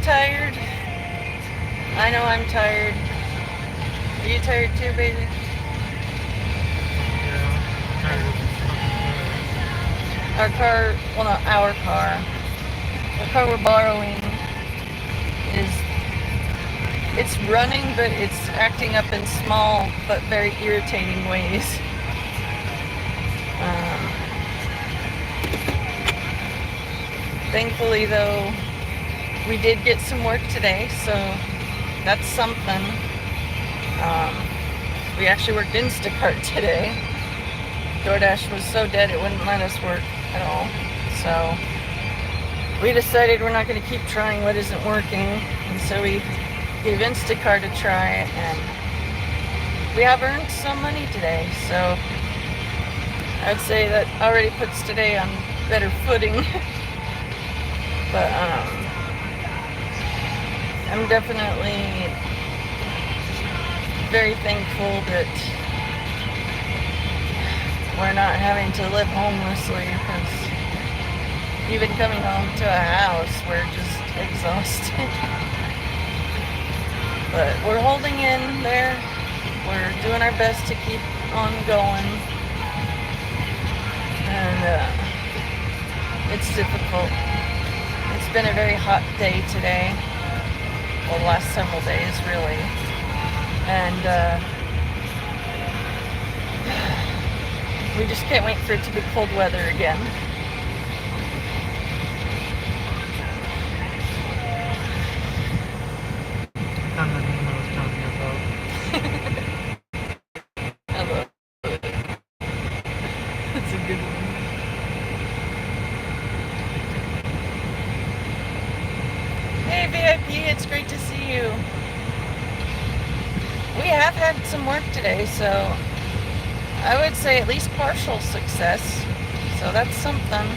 tired. I know I'm tired. Are you tired too, baby? Yeah, I'm tired of Our car, well not our car, the car we're borrowing is, it's running, but it's acting up in small but very irritating ways. Thankfully though, we did get some work today, so that's something. We actually worked Instacart today. DoorDash was so dead it wouldn't let us work at all. So we decided we're not going to keep trying what isn't working. And so we gave Instacart a try, and we have earned some money today. So I'd say that already puts today on better footing. But I'm definitely very thankful that we're not having to live homelessly, because even coming home to a house, we're just exhausted. But we're holding in there. We're doing our best to keep on going. And it's difficult. It's been a very hot day today. Well, the last several days, really. And we just can't wait for it to be cold weather again. kind of meme I was telling you about. I love it. That's a good one. Hey VIP, it's great to see you. We have had some work today, so I would say at least partial success. So that's something.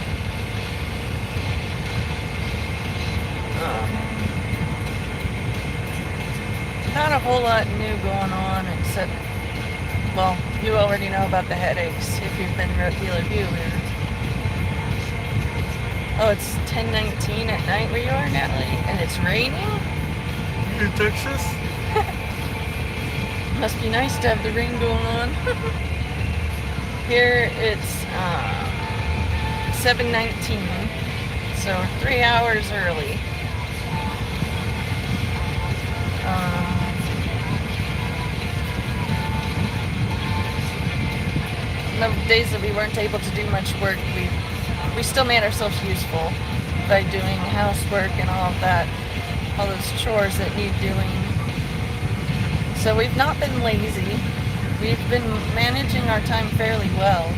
Not a whole lot new going on, except, well, you already know about the headaches if you've been a regular viewer. Oh, it's 10:19 at night where you are, Natalie, and it's raining? You in Texas? Must be nice to have the rain going on. Here it's 7:19, so 3 hours early. The days that we weren't able to do much work, we still made ourselves useful by doing housework and all of that, all those chores that need doing. So we've not been lazy. We've been managing our time fairly well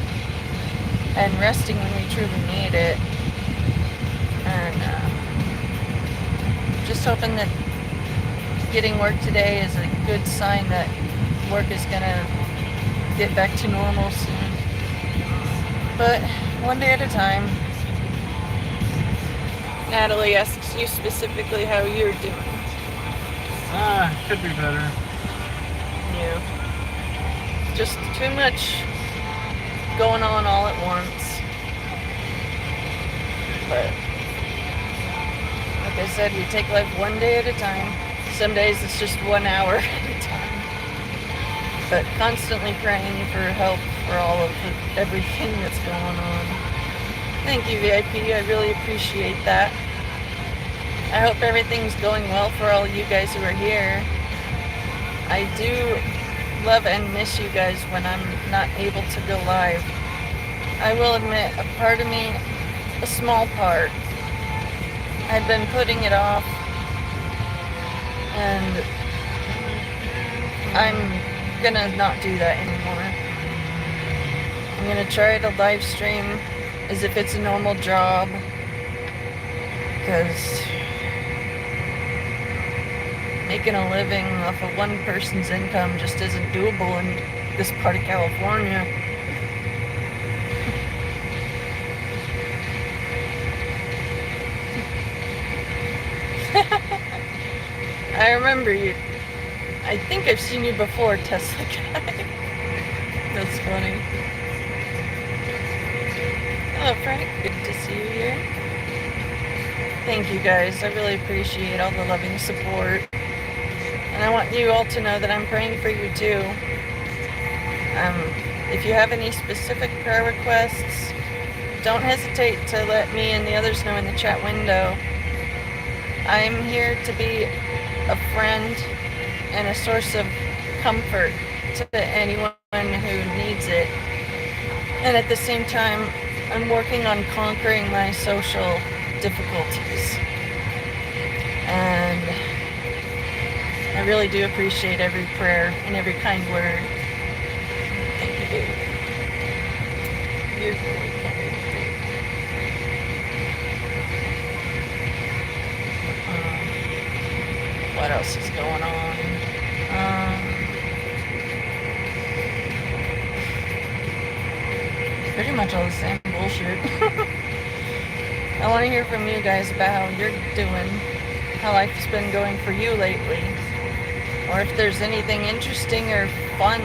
and resting when we truly need it. And just hoping that getting work today is a good sign that work is gonna get back to normal soon. But one day at a time. Natalie asks you specifically how you're doing. Could be better. Yeah. Just too much going on all at once. But like I said, we take life one day at a time. Some days it's just 1 hour at a time. But constantly praying for help for all of everything that's going on. Thank you, VIP. I really appreciate that. I hope everything's going well for all of you guys who are here. I do love and miss you guys when I'm not able to go live. I will admit, a part of me, a small part, I've been putting it off, and I'm gonna not do that anymore. I'm gonna try to live stream as if it's a normal job, because making a living off of one person's income just isn't doable in this part of California. I remember you. I think I've seen you before, Tesla guy. That's funny. Hello, Frank. Good to see you here. Thank you guys. I really appreciate all the loving support. And I want you all to know that I'm praying for you too. If you have any specific prayer requests, don't hesitate to let me and the others know in the chat window. I'm here to be a friend and a source of comfort to anyone who needs it. And at the same time, I'm working on conquering my social difficulties. And I really do appreciate every prayer and every kind word. Thank you, baby. You're really kind. What else is going on? Pretty much all the same bullshit. I want to hear from you guys about how you're doing, how life's been going for you lately, or if there's anything interesting or fun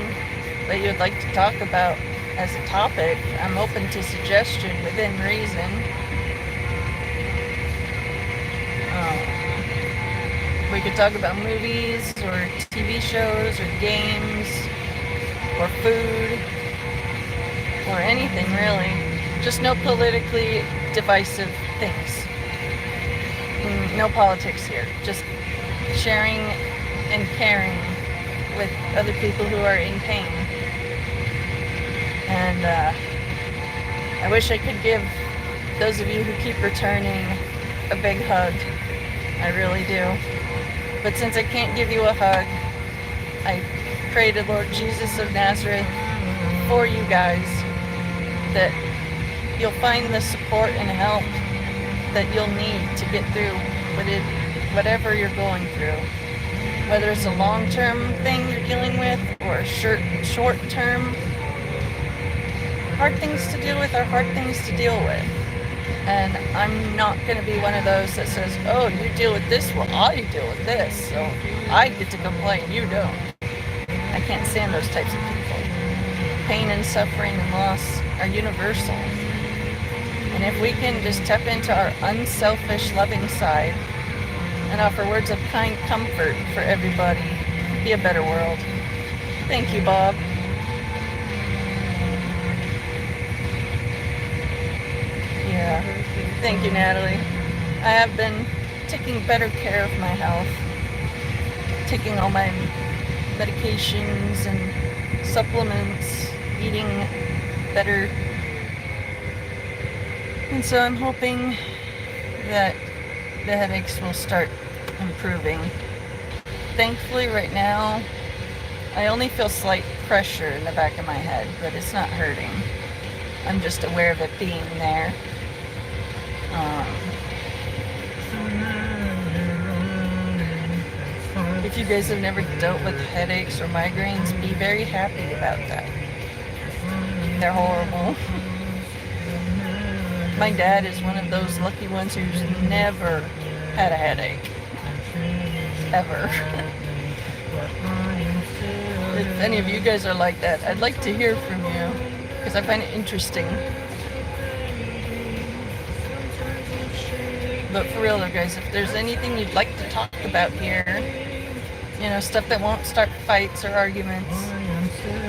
that you'd like to talk about as a topic. I'm open to suggestion within reason. We could talk about movies or TV shows or games or food or anything really. Just no politically divisive things. No politics here. Just sharing and caring with other people who are in pain. And I wish I could give those of you who keep returning a big hug. I really do. But since I can't give you a hug, I pray to Lord Jesus of Nazareth for you guys that you'll find the support and help that you'll need to get through whatever you're going through. Whether it's a long-term thing you're dealing with or a short-term, hard things to deal with are hard things to deal with. And I'm not going to be one of those that says, oh, you deal with this, well, I deal with this, so I get to complain, you don't. I can't stand those types of people. Pain and suffering and loss are universal. And if we can just tap into our unselfish, loving side and offer words of kind comfort for everybody, be a better world. Thank you, Bob. Yeah. Thank you, Natalie. I have been taking better care of my health, taking all my medications and supplements, eating better. And so I'm hoping that the headaches will start improving. Thankfully, right now, I only feel slight pressure in the back of my head, but it's not hurting. I'm just aware of it being there. If you guys have never dealt with headaches or migraines, be very happy about that. They're horrible. My dad is one of those lucky ones who's never had a headache. Ever. If any of you guys are like that, I'd like to hear from you, because I find it interesting. But for real though, guys, if there's anything you'd like to talk about here, you know, stuff that won't start fights or arguments,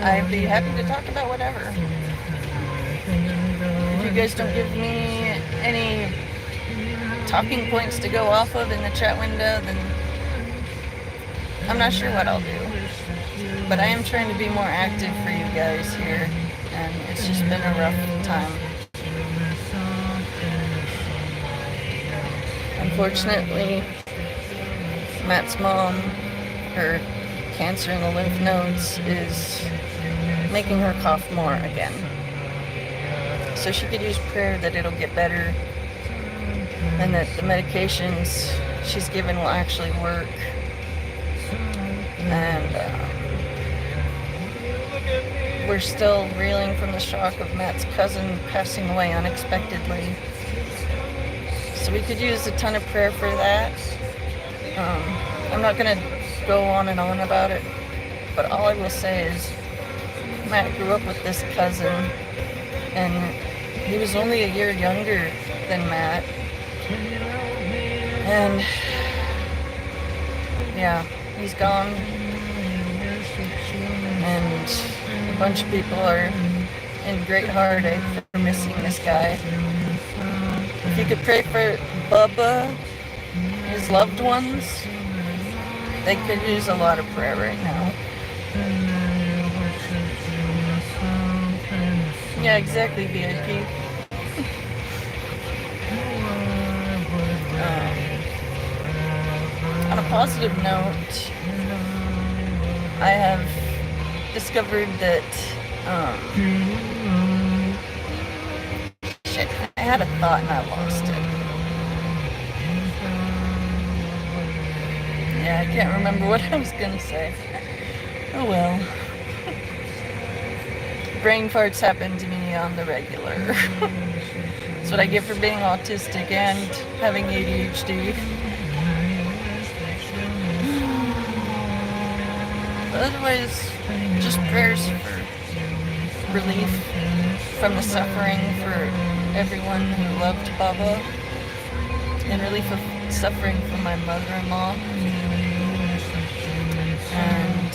I'd be happy to talk about whatever. If you guys don't give me any talking points to go off of in the chat window, then I'm not sure what I'll do. But I am trying to be more active for you guys here, and it's just been a rough time. Unfortunately, Matt's mom, her cancer in the lymph nodes is making her cough more again. So she could use prayer that it'll get better and that the medications she's given will actually work. And we're still reeling from the shock of Matt's cousin passing away unexpectedly. So we could use a ton of prayer for that. I'm not going to go on and on about it, but all I will say is Matt grew up with this cousin, and he was only a year younger than Matt. And yeah, he's gone. And a bunch of people are in great heartache for missing this guy. If you could pray for Bubba, his loved ones, they could use a lot of prayer right now. Yeah, exactly, VIP. On a positive note, I have discovered that shit, I had a thought and I lost it. Yeah, I can't remember what I was gonna say. Oh well. Brain farts happen to me on the regular. That's what I get for being autistic and having ADHD. But otherwise, just prayers for relief from the suffering for everyone who loved Bubba, and relief of suffering from my mother-in-law. And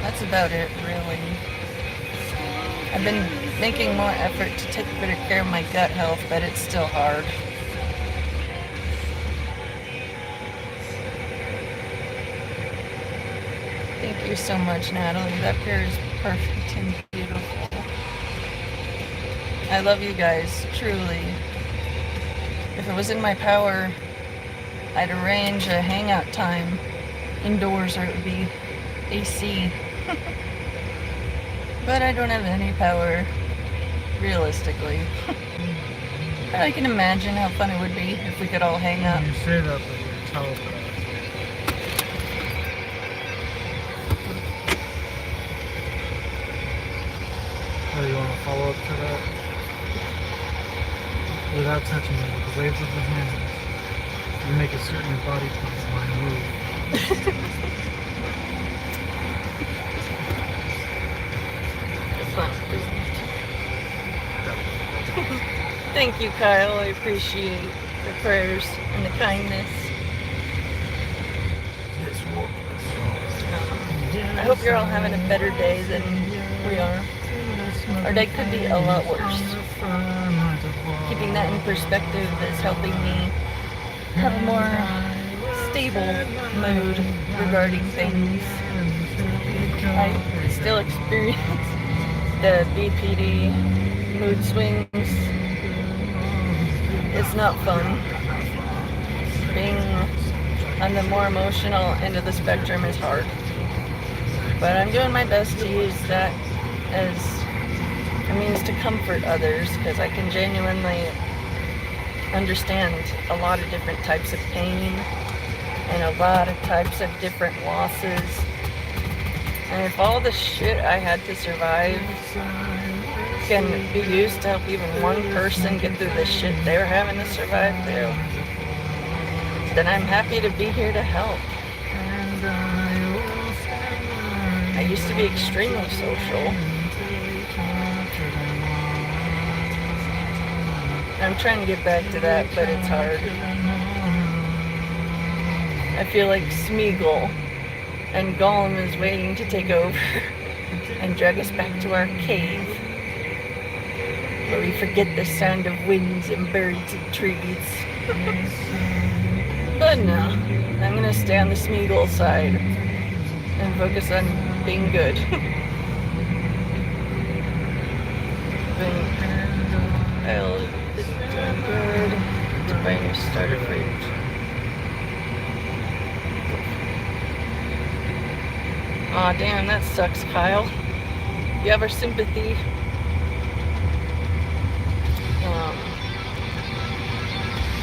that's about it, really. I've been making more effort to take better care of my gut health, but it's still hard. Thank you so much, Natalie. That prayer is perfect and beautiful. I love you guys, truly. If it was in my power, I'd arrange a hangout time indoors, or it would be AC. But I don't have any power, realistically. But I can imagine how fun it would be if we could all hang out. You say that, but you're telepath. Oh, you want to follow up to that? Without touching it, with the waves of the hands, you make a certain body part move. Thank you, Kyle. I appreciate the prayers and the kindness. I hope you're all having a better day than we are. Our day could be a lot worse. Keeping that in perspective is helping me have a more stable mood regarding things. I still experience the BPD mood swings. It's not fun. Being on the more emotional end of the spectrum is hard. But I'm doing my best to use that as a means to comfort others, because I can genuinely understand a lot of different types of pain and a lot of types of different losses. And if all the shit I had to survive can be used to help even one person get through the shit they're having to survive through, then I'm happy to be here to help. I used to be extremely social. I'm trying to get back to that, but it's hard. I feel like Smeagol and Gollum is waiting to take over and drag us back to our cave, where we forget the sound of winds and birds and trees. But no, I'm gonna stay on the Smeagol side and focus on being good. I'll doing good. To buy new starter fruit. Aw, damn, that sucks, Kyle. You have our sympathy.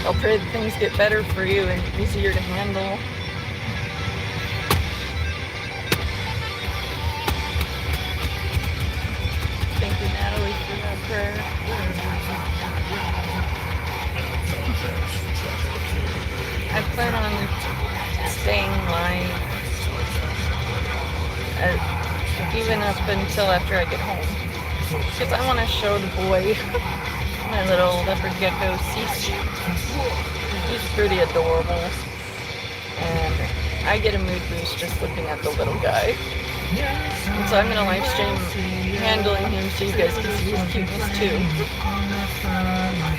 I'll pray that things get better for you and easier to handle. Thank you, Natalie, for that prayer. I plan on staying live even up until after I get home, because I want to show the boy My little leopard gecko Cece. He's pretty adorable. And I get a mood boost just looking at the little guy. And so I'm going to live stream handling him so you guys can see his cuteness too.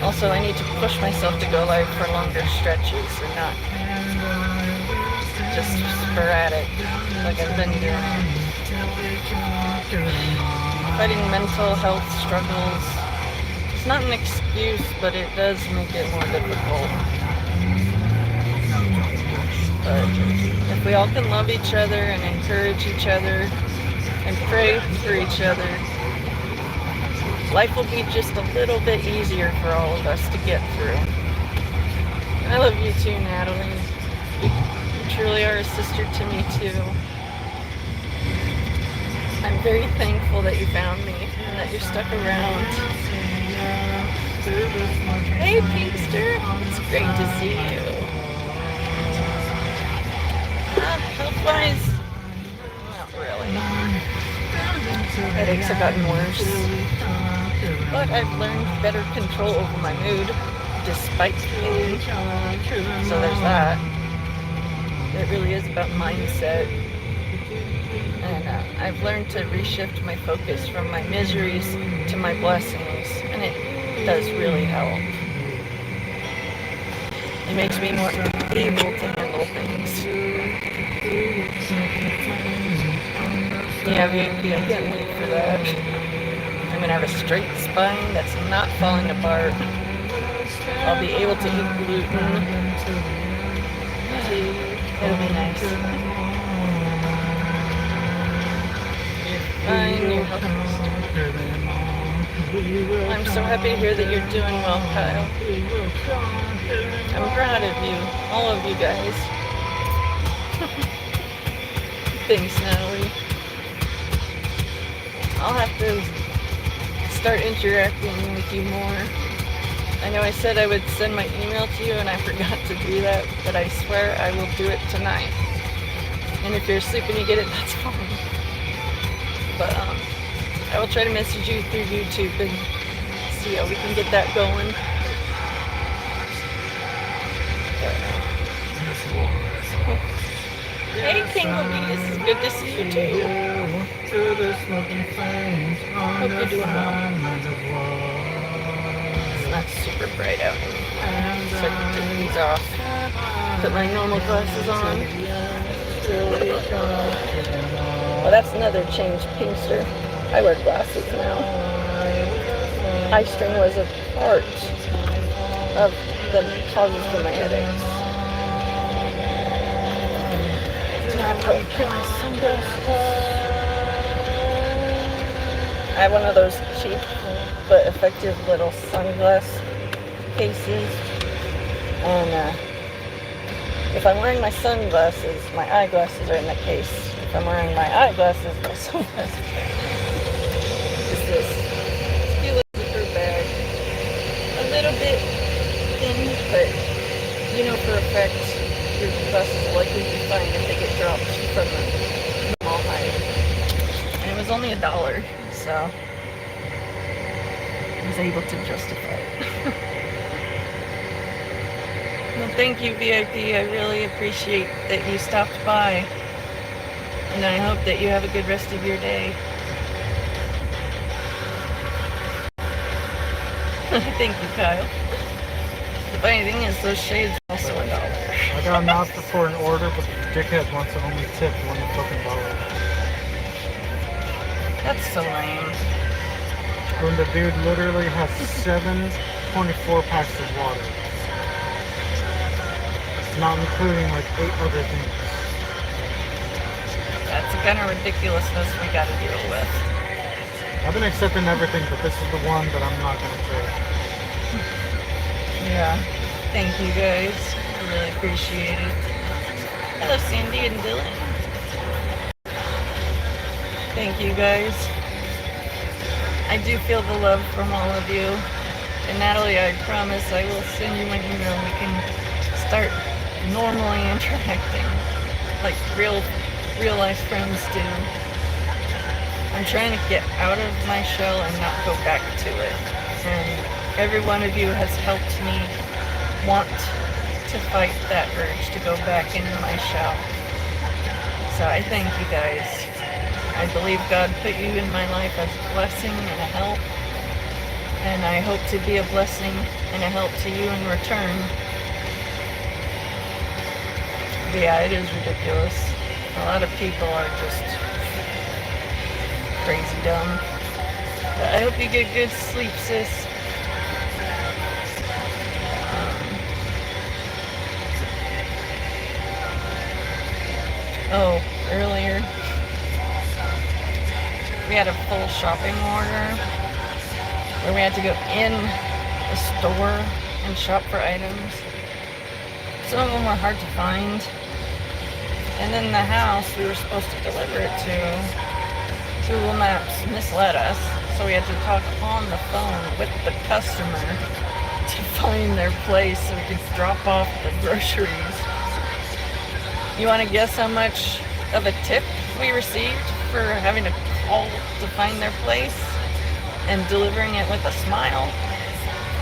Also, I need to push myself to go live for longer stretches and not just sporadic like I've been doing. Fighting mental health struggles. It's not an excuse, but it does make it more difficult. But if we all can love each other and encourage each other and pray for each other, life will be just a little bit easier for all of us to get through. I love you too, Natalie. You truly are a sister to me too. I'm very thankful that you found me and that you're stuck around. Hey, Pinkster. It's great to see you. Health-wise, not really. Headaches have gotten worse. But I've learned better control over my mood, despite pain. So there's that. It really is about mindset. And I've learned to reshift my focus from my miseries to my blessings. And it does really help. It makes me more able to handle things. Yeah, I can't wait for that. I'm going to have a straight spine that's not falling apart. I'll be able to eat gluten. It'll be nice. You're fine, you're healthy. I'm so happy to hear that you're doing well, Kyle. I'm proud of you, all of you guys. Thanks, Natalie. I'll have to start interacting with you more. I know I said I would send my email to you and I forgot to do that, but I swear I will do it tonight. And if you're asleep and you get it, that's fine. But I will try to message you through YouTube and see how we can get that going. Hey, Kinglebees, it's good to see you too. Hope you're doing well. It's not super bright out. So I can take these off. Put my normal glasses on. Well, that's another change, Pinkster. I wear glasses now. Eye strain was a part of the causes for my headaches. I have one of those cheap but effective little sunglass cases, and if I'm wearing my sunglasses, my eyeglasses are in the case. If I'm wearing my eyeglasses, my sunglasses are. Is this Steel zipper bag? A little bit thin, but you know for a fact your glasses will likely be fine if they get dropped from the mall height. And it was only $1, so I was able to justify it. Well, thank you, VIP. I really appreciate that you stopped by. And I hope that you have a good rest of your day. Thank you, Kyle. The funny thing is, those shades are also $1. I got an offer for an order, but the dickhead wants to only tip $1 fucking dollar. That's so lame. When the dude literally has 7 24 packs of water. Not including like 8 other things. That's the kind of ridiculousness we gotta deal with. I've been accepting everything, but this is the one that I'm not gonna take. Yeah. Thank you guys. I really appreciate it. Hello, Sandy and Dylan. Thank you guys. I do feel the love from all of you. And Natalie, I promise I will send you my email and we can start normally interacting like real life friends do. I'm trying to get out of my shell and not go back to it. And Every one of you has helped me want to fight that urge to go back into my shell. So I thank you guys. I believe God put you in my life as a blessing and a help. And I hope to be a blessing and a help to you in return. But yeah, it is ridiculous. A lot of people are just crazy dumb. But I hope you get good sleep, sis. Oh, earlier we had a full shopping order where we had to go in the store and shop for items. Some of them were hard to find. And then the house we were supposed to deliver it to, Google Maps misled us. So we had to talk on the phone with the customer to find their place so we could drop off the groceries. You want to guess how much of a tip we received for having to call to find their place and delivering it with a smile?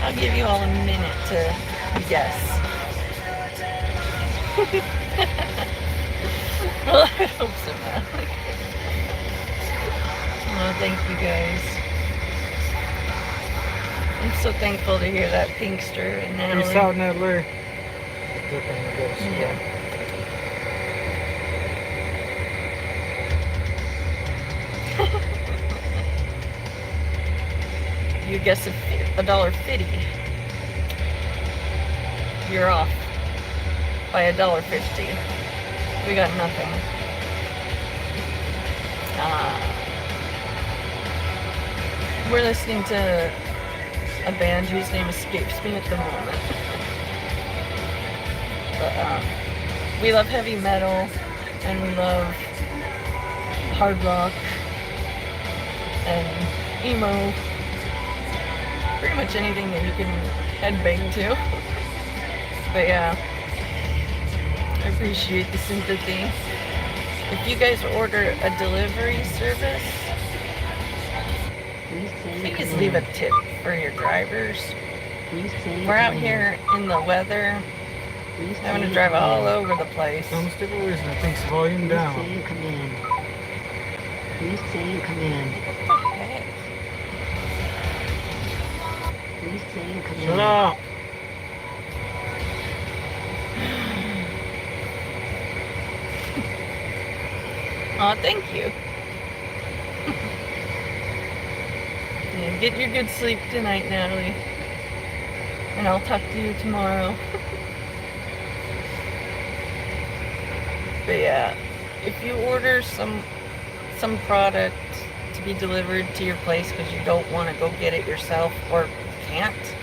I'll give you all a minute to guess. Well, I hope so, man. Oh, thank you guys. I'm so thankful to hear that, Pinkster and Natalie. Peace out, Natalie. Yeah. You guess $1.50. You're off by $1.50. We got nothing. We're listening to a band whose name escapes me at the moment. But we love heavy metal and we love hard rock and emo. Pretty much anything that you can headbang to. But yeah, I appreciate the sympathy. If you guys order a delivery service, please leave a tip for your drivers. We're out here in the weather, having to drive all over the place. Constables, I think's volume down. Please say you come in. What the heck? Please say you come in. Shut up! Aw, thank you. Yeah, get your good sleep tonight, Natalie. And I'll talk to you tomorrow. But yeah, if you order some product to be delivered to your place because you don't want to go get it yourself or can't,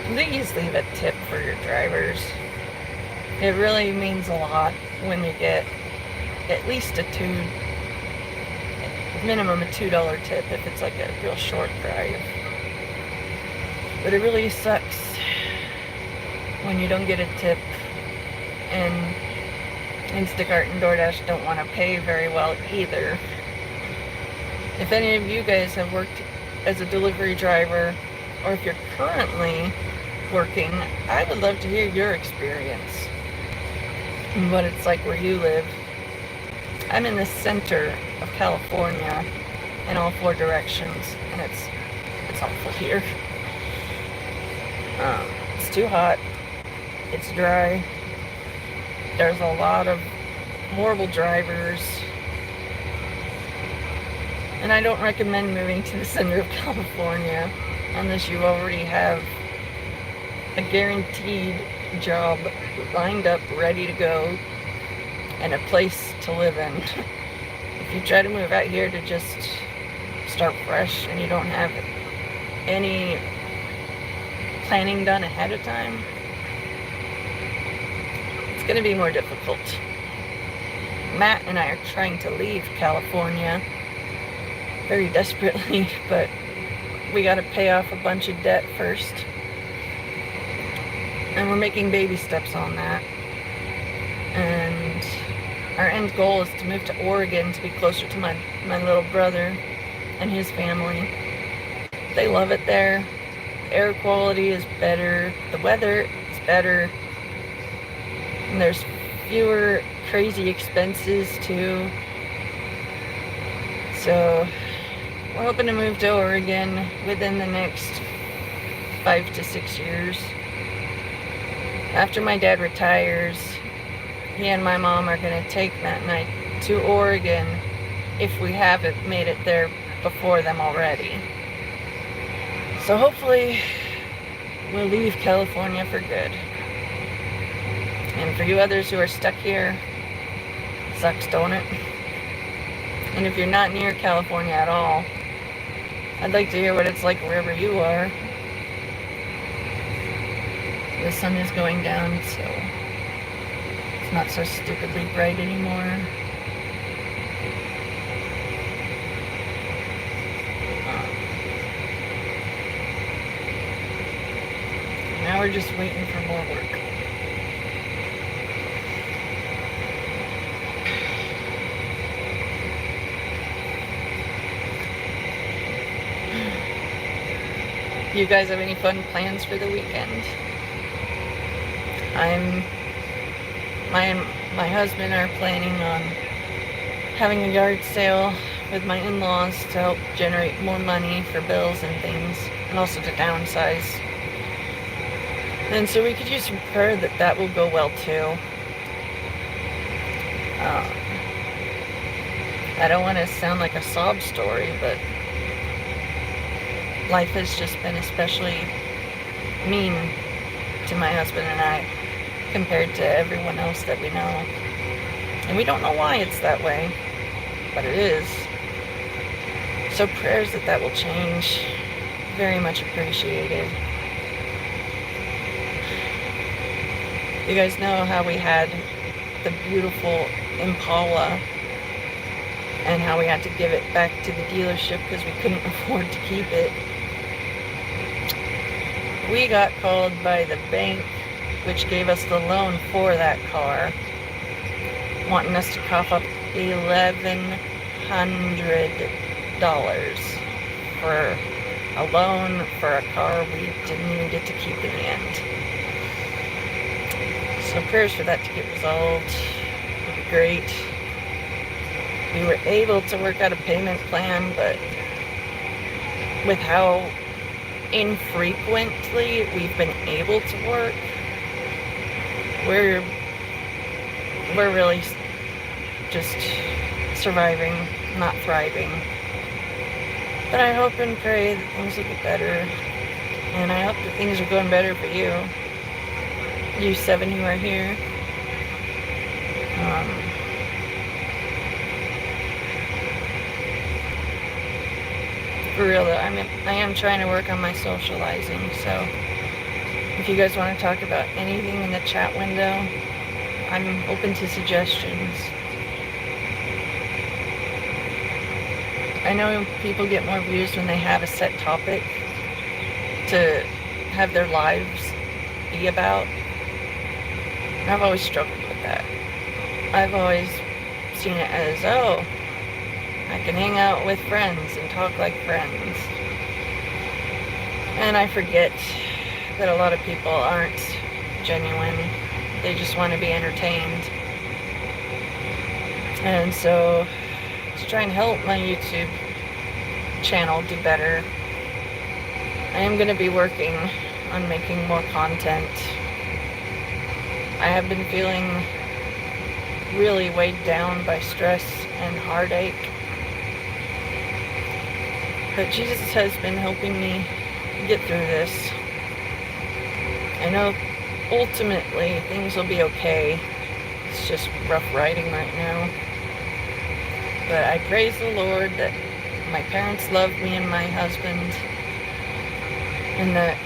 please leave a tip for your drivers. It really means a lot when you get at least minimum a $2 tip if it's like a real short drive. But it really sucks when you don't get a tip, and Instacart and DoorDash don't want to pay very well either. If any of you guys have worked as a delivery driver, or if you're currently working, I would love to hear your experience and what it's like where you live. I'm in the center of California in all 4 directions, and it's awful here. It's too hot. It's dry. There's a lot of horrible drivers. And I don't recommend moving to the center of California unless you already have a guaranteed job lined up, ready to go, and a place to live in. If you try to move out here to just start fresh and you don't have any planning done ahead of time, it's going to be more difficult. Matt and I are trying to leave California very desperately, but we got to pay off a bunch of debt first. And we're making baby steps on that. And our end goal is to move to Oregon to be closer to my little brother and his family. They love it there. air quality is better, the weather is better, and there's fewer crazy expenses too. So we're hoping to move to Oregon within the next 5 to 6 years. After my dad retires, he and my mom are going to take Matt and I to Oregon if we haven't made it there before them already. So hopefully we'll leave California for good. And for you others who are stuck here, sucks, don't it? And if you're not near California at all, I'd like to hear what it's like wherever you are. The sun is going down, so it's not so stupidly bright anymore. Now we're just waiting for more work. You guys have any fun plans for the weekend? My husband are planning on having a yard sale with my in-laws to help generate more money for bills and things, and also to downsize. And so we could use some prayer that that will go well too. I don't want to sound like a sob story, but life has just been especially mean to my husband and I compared to everyone else that we know. And we don't know why it's that way, but it is. So prayers that that will change, very much appreciated. You guys know how we had the beautiful Impala and how we had to give it back to the dealership because we couldn't afford to keep it. We got called by the bank, which gave us the loan for that car, wanting us to cough up $1,100 for a loan for a car we didn't even get to keep in the end. So prayers for that to get resolved would be great. We were able to work out a payment plan, but with how infrequently we've been able to work, we're really just surviving, not thriving. But I hope and pray that things will get better, and I hope that things are going better for you 7 who are here. For real though, I am trying to work on my socializing, so if you guys want to talk about anything in the chat window, I'm open to suggestions. I know people get more views when they have a set topic to have their lives be about. And I've always struggled with that. I've always seen it as, oh, I can hang out with friends and talk like friends. And I forget that a lot of people aren't genuine. They just want to be entertained. And so, to try and help my YouTube channel do better, I am going to be working on making more content. I have been feeling really weighed down by stress and heartache. But Jesus has been helping me get through this. I know ultimately things will be okay. It's just rough riding right now. But I praise the Lord that my parents loved me and my husband, and that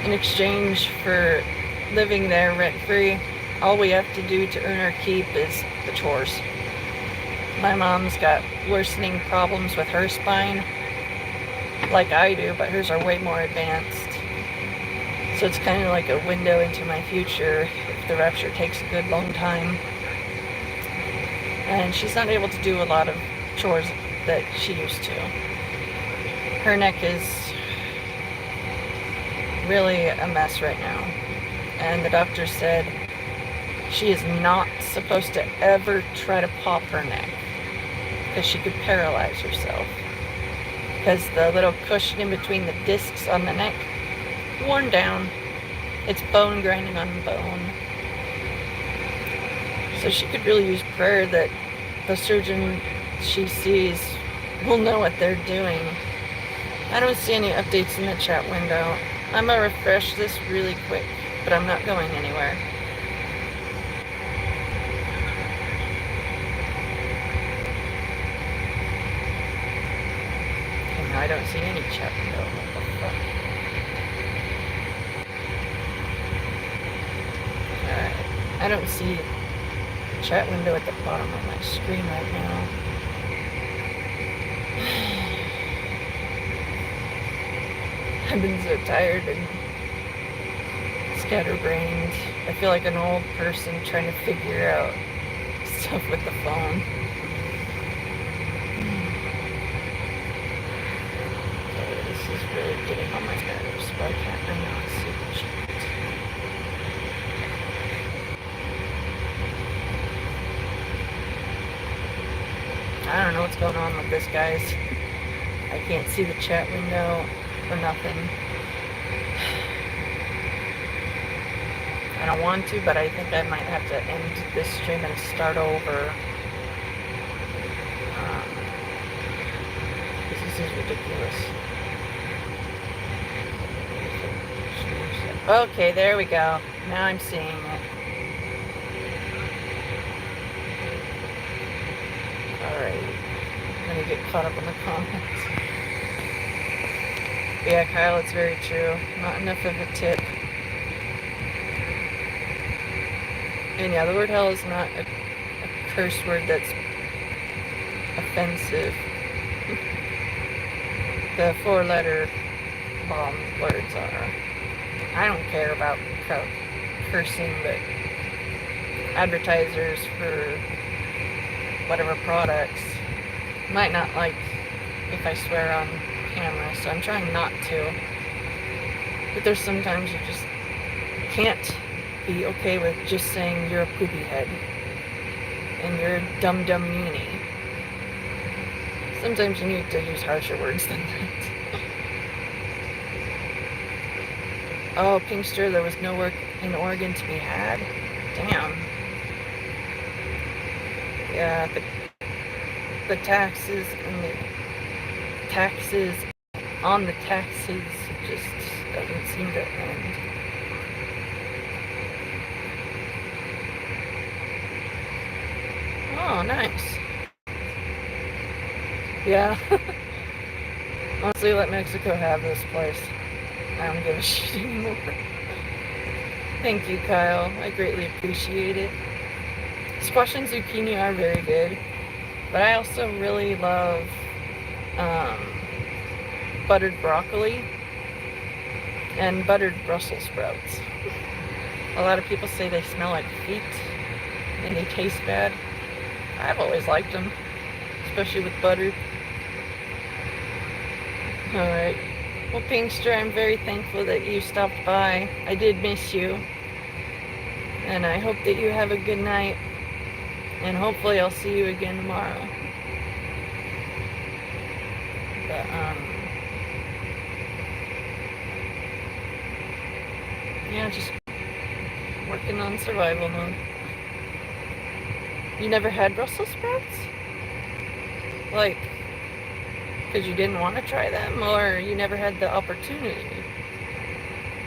in exchange for living there rent-free, all we have to do to earn our keep is the chores. My mom's got worsening problems with her spine, like I do, but hers are way more advanced. So it's kind of like a window into my future if the rupture takes a good long time. And she's not able to do a lot of chores that she used to. Her neck is really a mess right now. And the doctor said she is not supposed to ever try to pop her neck because she could paralyze herself. Because the little cushion in between the discs on the neck, worn down. It's bone grinding on bone. So she could really use prayer that the surgeon she sees will know what they're doing. I don't see any updates in the chat window. I'm gonna refresh this really quick, but I'm not going anywhere. Okay, now I don't see any chat window. What the fuck? Alright. I don't see a chat window at the bottom of my screen right now. I've been so tired and scatterbrained. I feel like an old person trying to figure out stuff with the phone. Okay, this is really getting on my nerves. Why can't I not see the chat? I don't know what's going on with this, guys. I can't see the chat window or nothing. I don't want to, but I think I might have to end this stream and start over. Because this is ridiculous. Okay, there we go. Now I'm seeing it. Alright. Let me get caught up on the comments. Yeah, Kyle, it's very true. Not enough of a tip. And yeah, the word hell is not a curse word that's offensive. The 4-letter bomb words are. I don't care about cursing, but advertisers for whatever products might not like if I swear on camera, so I'm trying not to. But there's sometimes you just can't be okay with just saying you're a poopy head and you're a dumb meanie. Sometimes you need to use harsher words than that. Oh, Pinkster, there was no work in Oregon to be had? Damn. Yeah, the taxes and the taxes on the taxes just doesn't seem to end. Oh, nice. Yeah. Honestly, let Mexico have this place. I don't give a shit anymore. Thank you, Kyle. I greatly appreciate it. Squash and zucchini are very good, but I also really love buttered broccoli and buttered Brussels sprouts. A lot of people say they smell like feet and they taste bad. I've always liked them, especially with butter. Alright. Well, Pinkster, I'm very thankful that you stopped by. I did miss you. And I hope that you have a good night. And hopefully I'll see you again tomorrow. But, yeah, just working on survival mode. You never had Brussels sprouts? Like, because you didn't want to try them, or you never had the opportunity?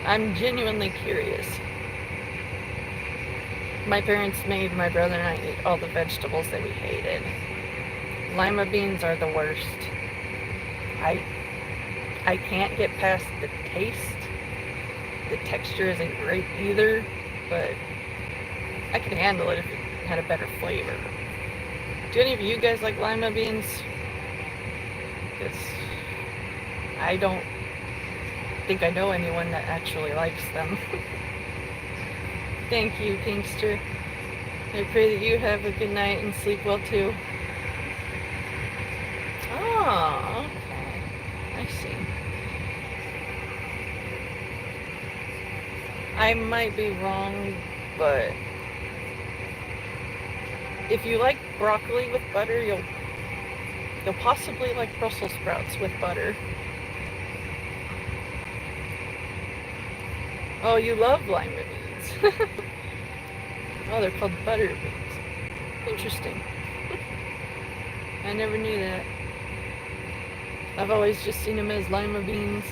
I'm genuinely curious. My parents made my brother and I eat all the vegetables that we hated. Lima beans are the worst. I can't get past the taste. The texture isn't great either, but I could handle it if it had a better flavor. Do any of you guys like lima beans? Because I don't think I know anyone that actually likes them. Thank you, Pinkster. I pray that you have a good night and sleep well too. Oh, okay. I see. I might be wrong, but if you like broccoli with butter, you'll possibly like Brussels sprouts with butter. Oh, you love lima beans. Oh, they're called butter beans. Interesting. I never knew that. I've always just seen them as lima beans.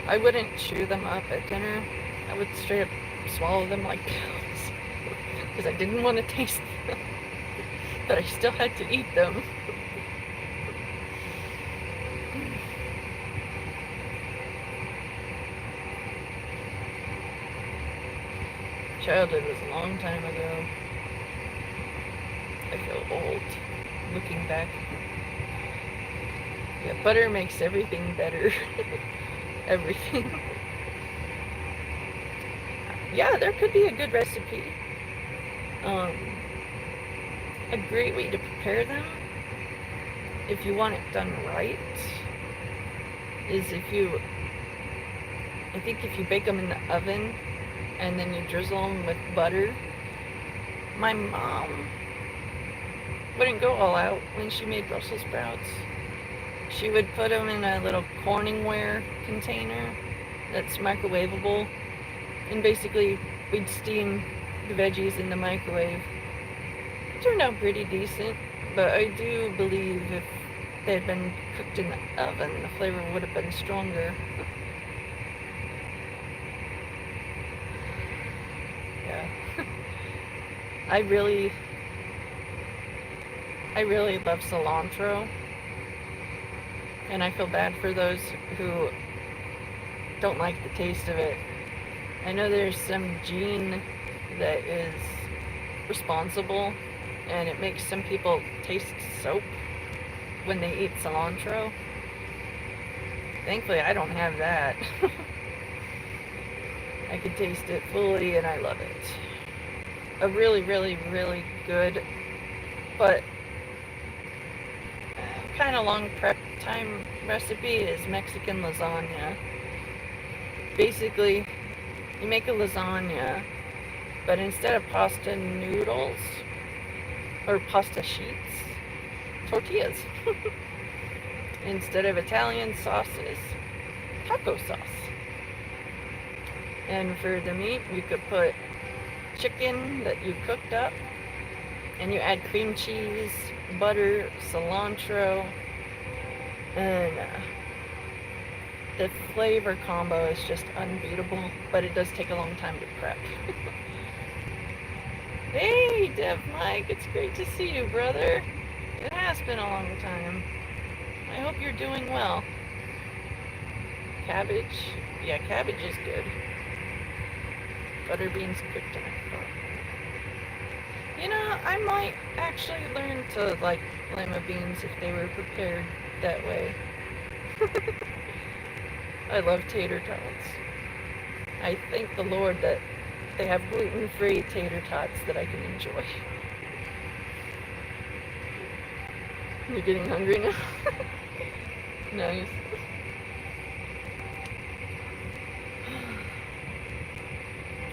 I wouldn't chew them up at dinner. I would straight up swallow them like pills. Because I didn't want to taste them. But I still had to eat them. Childhood was a long time ago. I feel old looking back. Yeah, butter makes everything better. Everything. Yeah, there could be a good recipe. A great way to prepare them, if you want it done right, is I think if you bake them in the oven and then you drizzle them with butter. My mom wouldn't go all out when she made Brussels sprouts. She would put them in a little Corningware container that's microwavable, and basically we'd steam the veggies in the microwave. It turned out pretty decent, but I do believe if they had been cooked in the oven, the flavor would have been stronger. Yeah. I really love cilantro, and I feel bad for those who don't like the taste of it. I know there's some gene that is responsible, and it makes some people taste soap when they eat cilantro. Thankfully, I don't have that. I can taste it fully, and I love it. A really, really, really good, but kind of long prep time recipe is Mexican lasagna. Basically, you make a lasagna, but instead of pasta noodles or pasta sheets, tortillas. Instead of Italian sauces, taco sauce. And for the meat, you could put chicken that you cooked up, and you add cream cheese, butter, cilantro, and the flavor combo is just unbeatable, but it does take a long time to prep. Hey, Dev Mike, it's great to see you, brother. It has been a long time. I hope you're doing well. Cabbage? Yeah, cabbage is good. Butter beans cooked in it. You know, I might actually learn to like lima beans if they were prepared that way. I love tater tots. I thank the Lord that they have gluten-free tater tots that I can enjoy. You're getting hungry now? Nice.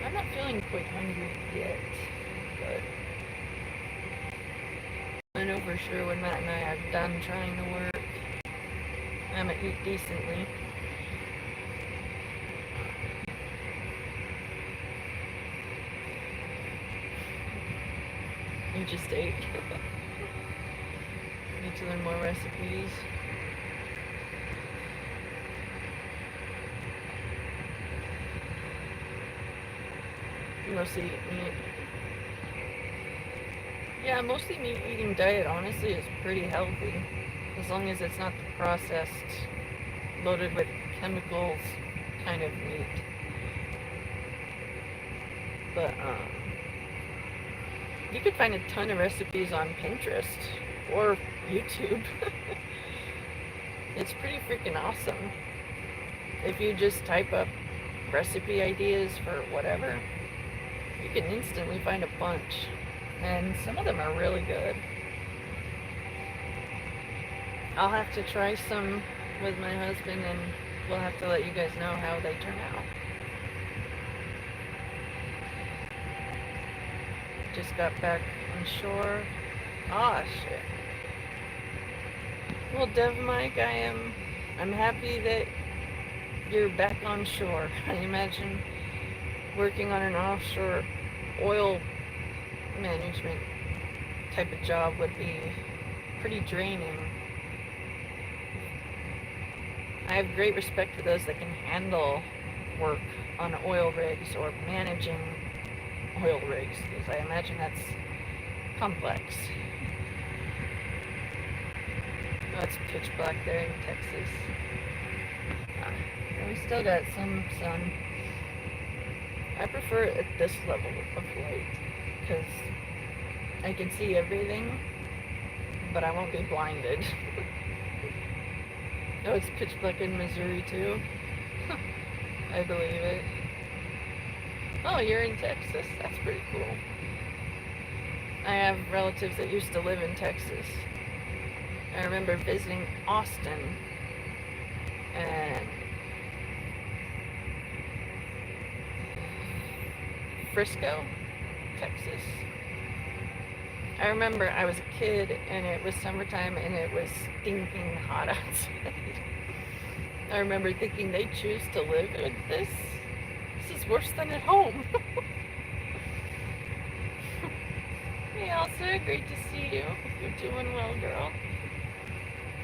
I'm not feeling quite hungry yet, but I know for sure when Matt and I are done trying to work, I'm gonna eat decently. You just ate. Need to learn more recipes. Mostly meat. Yeah, mostly meat eating diet honestly is pretty healthy, as long as it's not the processed, loaded with chemicals kind of meat. But you could find a ton of recipes on Pinterest or YouTube. It's pretty freaking awesome. If you just type up recipe ideas for whatever, you can instantly find a bunch, and some of them are really good. I'll have to try some with my husband, and we'll have to let you guys know how they turn out. Just got back on shore. Ah, shit. Well, Dev Mike, I'm happy that you're back on shore. I imagine working on an offshore oil management type of job would be pretty draining. I have great respect for those that can handle work on oil rigs or managing oil rigs, because I imagine that's complex. Oh, it's pitch black there in Texas. We still got some sun. I prefer it at this level of light because I can see everything, but I won't be blinded. Oh, it's pitch black in Missouri too. I believe it. Oh, you're in Texas. That's pretty cool. I have relatives that used to live in Texas. I remember visiting Austin and Frisco, Texas. I remember I was a kid and it was summertime and it was stinking hot outside. I remember thinking they choose to live with this. This is worse than at home. Hey Elsa, great to see you. You're doing well, girl.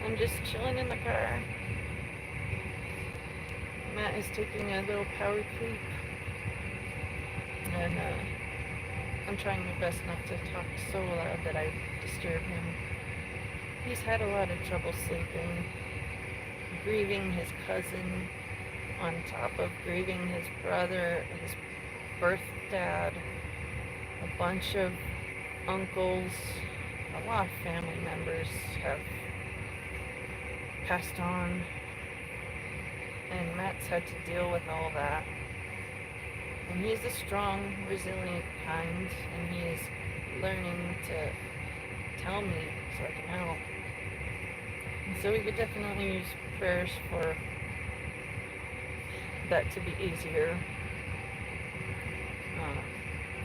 I'm just chilling in the car. Matt is taking a little power creep. And I'm trying my best not to talk so loud that I disturb him. He's had a lot of trouble sleeping, grieving his cousin, on top of grieving his brother, his birth dad, a bunch of uncles, a lot of family members have passed on, and Matt's had to deal with all that. And he's a strong, resilient kind, and he is learning to tell me so I can help. And so we could definitely use prayers for that to be easier.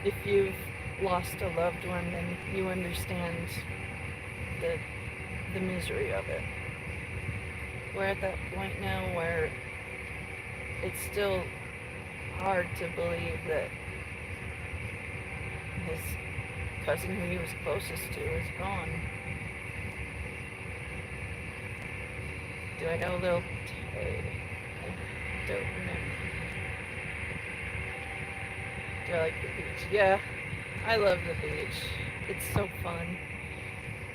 If you've lost a loved one, then you understand the misery of it. We're at that point now where it's still hard to believe that his cousin who he was closest to is gone. Do I know a little Tay? I don't remember. Do I like the beach? Yeah, I love the beach. It's so fun.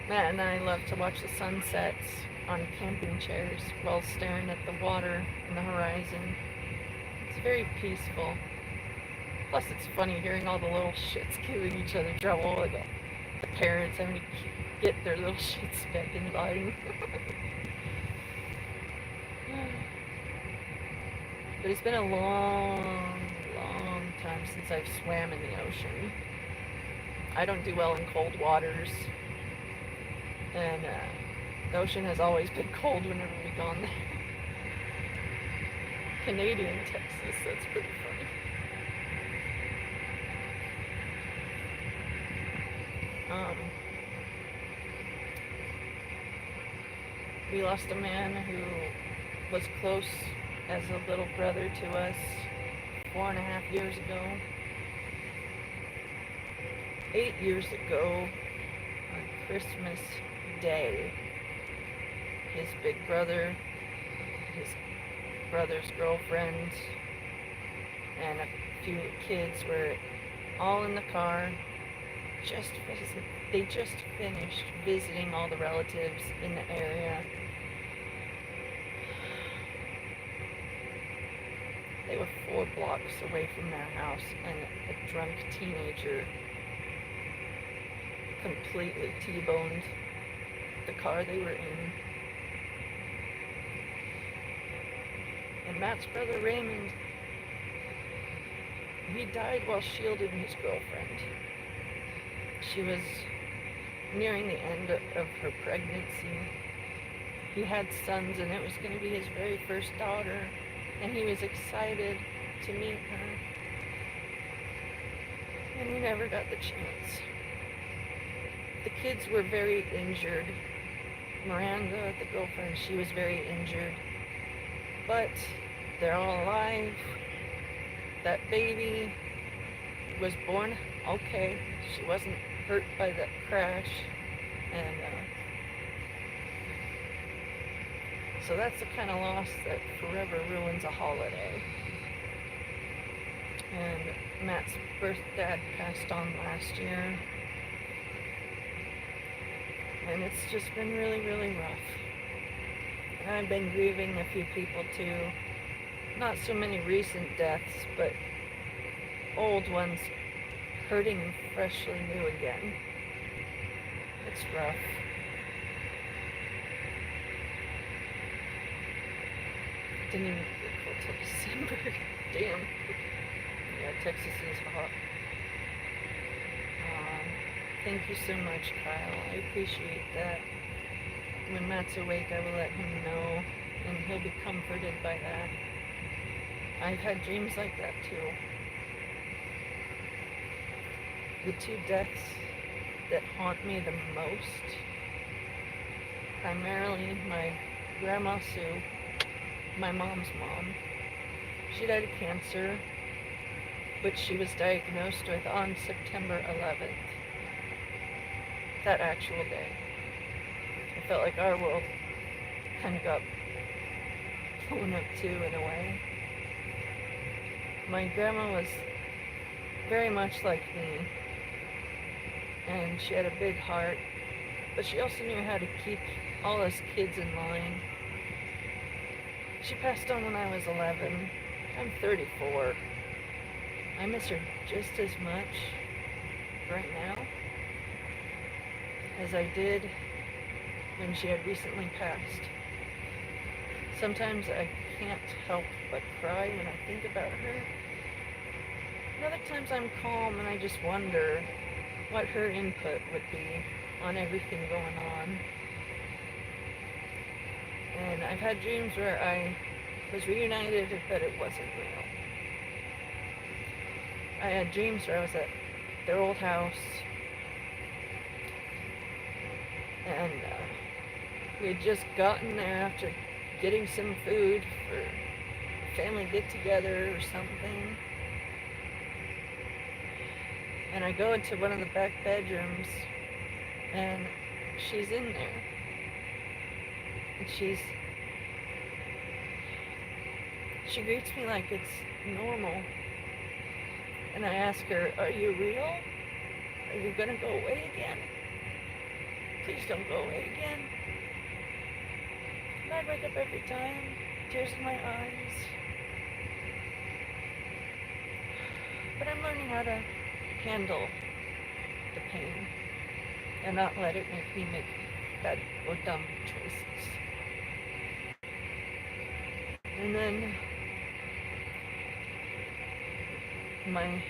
Matt and I love to watch the sunsets on camping chairs while staring at the water and the horizon. It's very peaceful. Plus, it's funny hearing all the little shits giving each other trouble, and the parents having to get their little shits back in line. But it's been a long, long time since I've swam in the ocean. I don't do well in cold waters, and the ocean has always been cold whenever we've gone there. Canadian Texas, that's pretty funny. We lost a man who was close as a little brother to us 4.5 years ago. 8 years ago, on Christmas Day, his big brother, his brother's girlfriend, and a few kids were all in the car. They just finished visiting all the relatives in the area. They were 4 blocks away from their house, and a drunk teenager completely T-boned the car they were in. And Matt's brother Raymond, he died while shielding his girlfriend. She was nearing the end of her pregnancy. He had sons, and it was going to be his very first daughter, and he was excited to meet her. and he never got the chance. The kids were very injured. Miranda, the girlfriend, she was very injured. But they're all alive. That baby was born okay. She wasn't hurt by that crash. And so that's the kind of loss that forever ruins a holiday. And Matt's birth dad passed on last year. And it's just been really, really rough. And I've been grieving a few people too. Not so many recent deaths, but old ones hurting freshly new again. It's rough. Didn't even get cool till December. Damn. Yeah, Texas is hot. Thank you so much, Kyle. I appreciate that. When Matt's awake, I will let him know, and he'll be comforted by that. I've had dreams like that too. The two deaths that haunt me the most, primarily my Grandma Sue, my mom's mom. She died of cancer, which she was diagnosed with on September 11th. That actual day. I felt like our world kind of got blown up too, in a way. My grandma was very much like me, and she had a big heart, but she also knew how to keep all us kids in line. She passed on when I was 11. I'm 34. I miss her just as much right now as I did when she had recently passed. Sometimes I can't help but cry when I think about her. And other times I'm calm and I just wonder what her input would be on everything going on. And I've had dreams where I was reunited, but it wasn't real. I had dreams where I was at their old house, and we had just gotten there after getting some food for a family get-together or something. And I go into one of the back bedrooms, and she's in there. And she greets me like it's normal. And I ask her, "Are you real? Are you gonna go away again? Please don't go away again." And I'd wake up every time, tears in my eyes. But I'm learning how to handle the pain and not let it make me make bad or dumb choices. And then my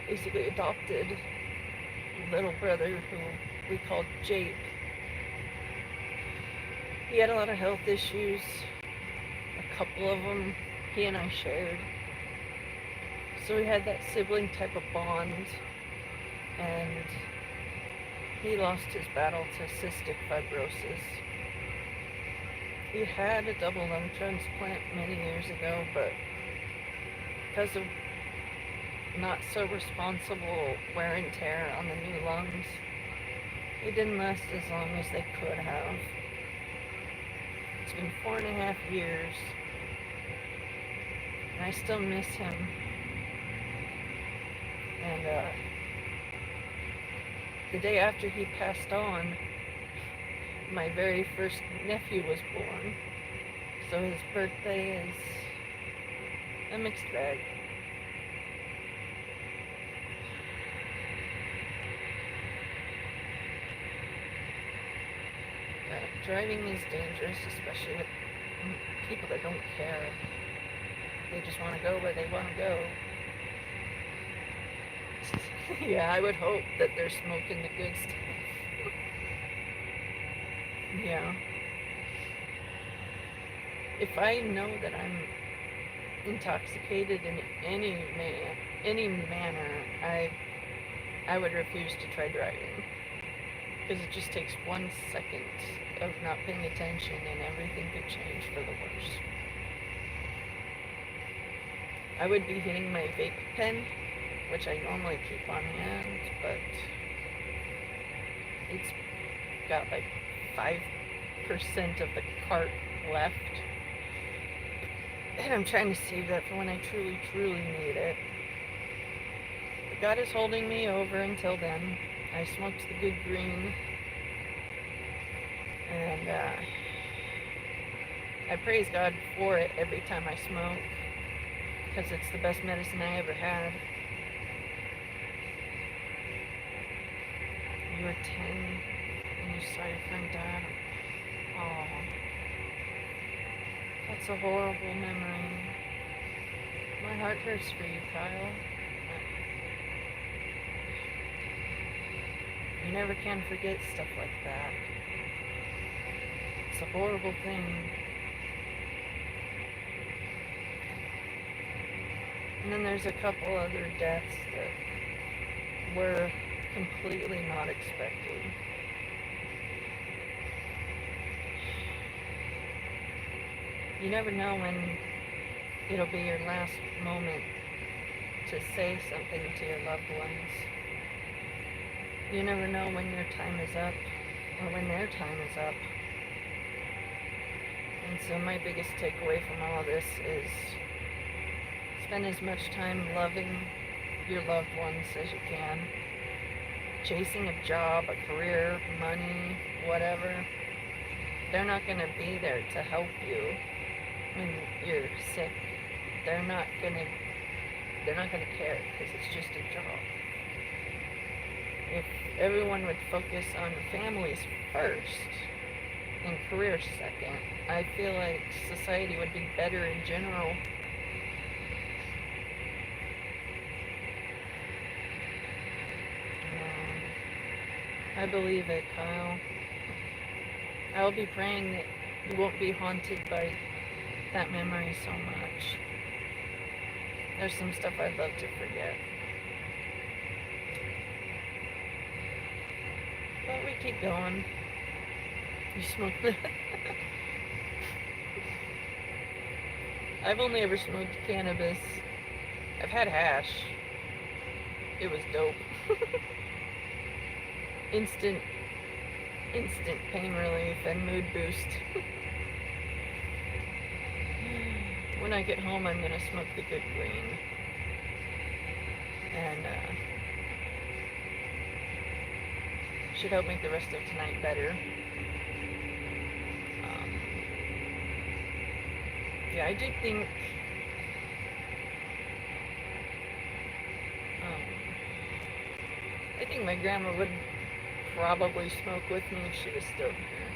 basically adopted little brother, who we called Jake, he had a lot of health issues. A couple of them he and I shared. So we had that sibling type of bond, and he lost his battle to cystic fibrosis. He had a double lung transplant many years ago, but because of not so responsible wear and tear on the new lungs, it didn't last as long as they could have. It's been 4.5 years, and I still miss him. And the day after he passed on, my very first nephew was born. So his birthday is a mixed bag. Driving is dangerous, especially with people that don't care. They just want to go where they want to go. Yeah, I would hope that they're smoking the good stuff. Yeah. If I know that I'm intoxicated in any manner, I I would refuse to try driving. Because it just takes 1 second of not paying attention and everything could change for the worse. I would be hitting my vape pen, which I normally keep on hand, but it's got like 5% of the cart left. And I'm trying to save that for when I truly, truly need it. But God is holding me over until then. I smoked the good green. And I praise God for it every time I smoke. Because it's the best medicine I ever had. You were 10 and you saw your friend die. Oh, that's a horrible memory. My heart hurts for you, Kyle. You never can forget stuff like that. It's a horrible thing. And then there's a couple other deaths that were completely not expected. You never know when it'll be your last moment to say something to your loved ones. You never know when your time is up or when their time is up. And so my biggest takeaway from all of this is spend as much time loving your loved ones as you can. Chasing a job, a career, money, whatever. They're not going to be there to help you when you're sick. They're not going to care because it's just a job. If everyone would focus on families first and career second, I feel like society would be better in general. I believe it, Kyle. I'll be praying that you won't be haunted by that memory so much. There's some stuff I'd love to forget. But we keep going. You smoke the... I've only ever smoked cannabis. I've had hash. It was dope. Instant pain relief and mood boost. When I get home, I'm gonna smoke the good green. And should help make the rest of tonight better. Yeah, I do think my grandma would probably smoke with me if she was still here.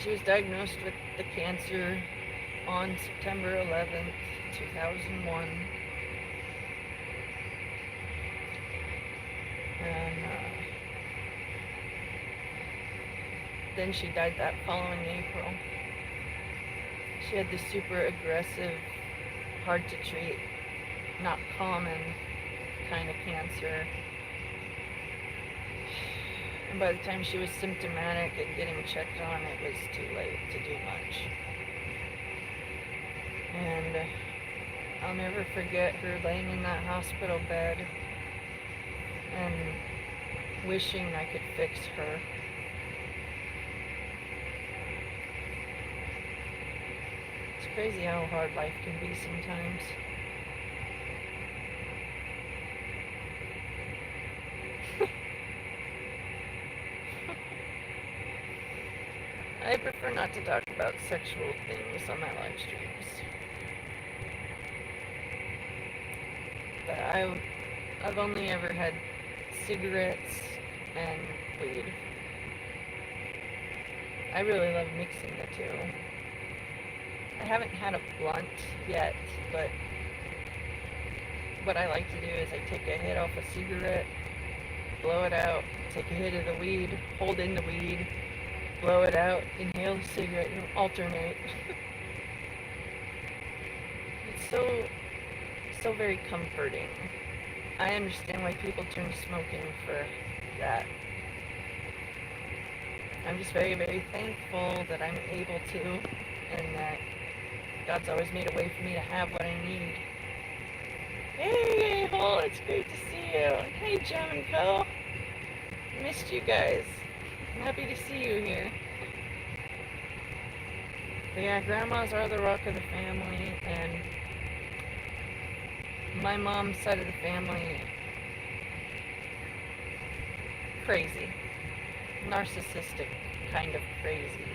She was diagnosed with the cancer on September 11th, 2001. And then she died that following April. She had this super aggressive, hard to treat, not common kind of cancer. And by the time she was symptomatic and getting checked on, it was too late to do much. And I'll never forget her laying in that hospital bed and wishing I could fix her. It's crazy how hard life can be sometimes. I prefer not to talk about sexual things on my live streams. But I've only ever had cigarettes and weed. I really love mixing the two. I haven't had a blunt yet, but what I like to do is I take a hit off a cigarette, blow it out, take a hit of the weed, hold in the weed, blow it out, inhale the cigarette, and alternate. It's so very comforting. I understand why people turn to smoking for that. I'm just very, very thankful that I'm able to, and that God's always made a way for me to have what I need. Hey, Hole, it's great to see you. Hey, Jim and Co. Missed you guys. I'm happy to see you here. But yeah, grandmas are the rock of the family, and my mom's side of the family, crazy. Narcissistic, kind of crazy.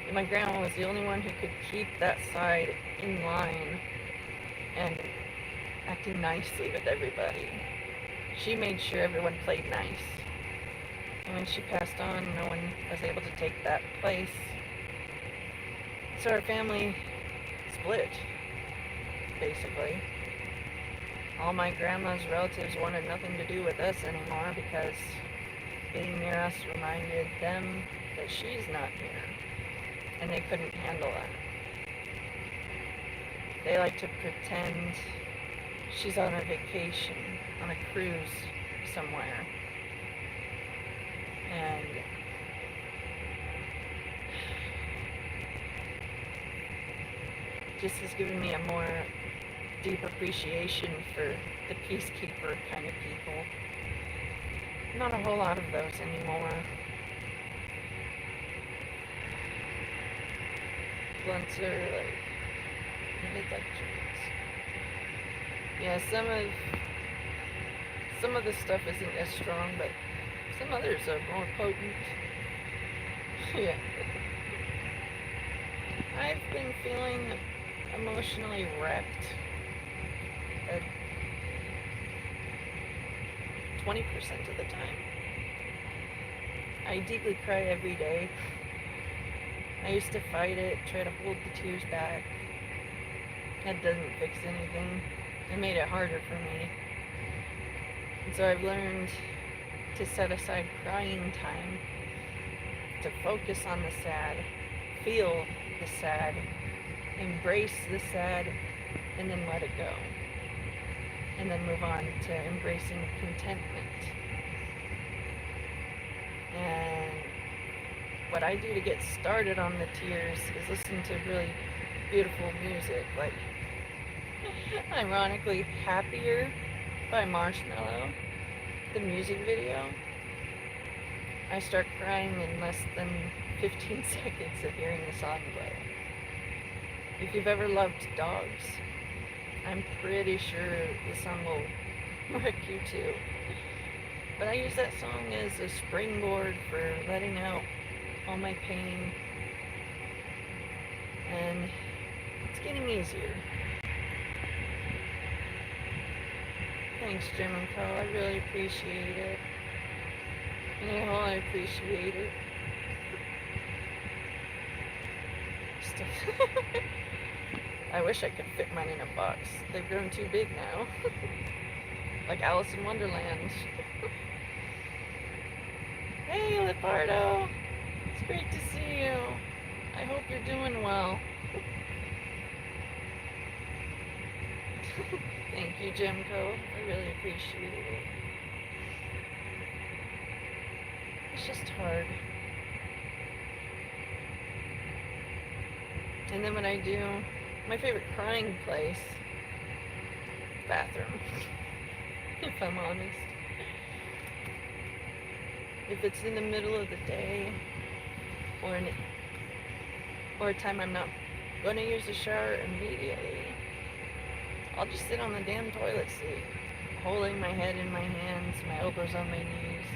And my grandma was the only one who could keep that side in line and acting nicely with everybody. She made sure everyone played nice. And when she passed on, no one was able to take that place. So our family split, basically. All my grandma's relatives wanted nothing to do with us anymore because being near us reminded them that she's not here, and they couldn't handle that. They like to pretend she's on a vacation, on a cruise somewhere, and just has given me a more deep appreciation for the peacekeeper kind of people. Not a whole lot of those anymore. Blunts are like mid-like joints. Yeah, some of the stuff isn't as strong, but some others are more potent. Yeah. I've been feeling emotionally wrecked at 20% of the time. I deeply cry every day. I used to fight it, try to hold the tears back. That doesn't fix anything. It made it harder for me. And so I've learned to set aside crying time, to focus on the sad, feel the sad, embrace the sad, and then let it go. And then move on to embracing contentment. And what I do to get started on the tears is listen to really beautiful music, like ironically Happier by Marshmello, the music video. I start crying in less than 15 seconds of hearing the song play. If you've ever loved dogs, I'm pretty sure the song will wreck you too. But I use that song as a springboard for letting out all my pain, and it's getting easier. Thanks, Jim and Co. I really appreciate it. And I appreciate it. I wish I could fit mine in a box. They've grown too big now. Like Alice in Wonderland. Hey, Lepardo. It's great to see you. I hope you're doing well. Thank you, Jimco. I really appreciate it. It's just hard. And then when I do, my favorite crying place, bathroom, if I'm honest. If it's in the middle of the day, or a time I'm not going to use the shower immediately, I'll just sit on the damn toilet seat, holding my head in my hands, my elbows on my knees,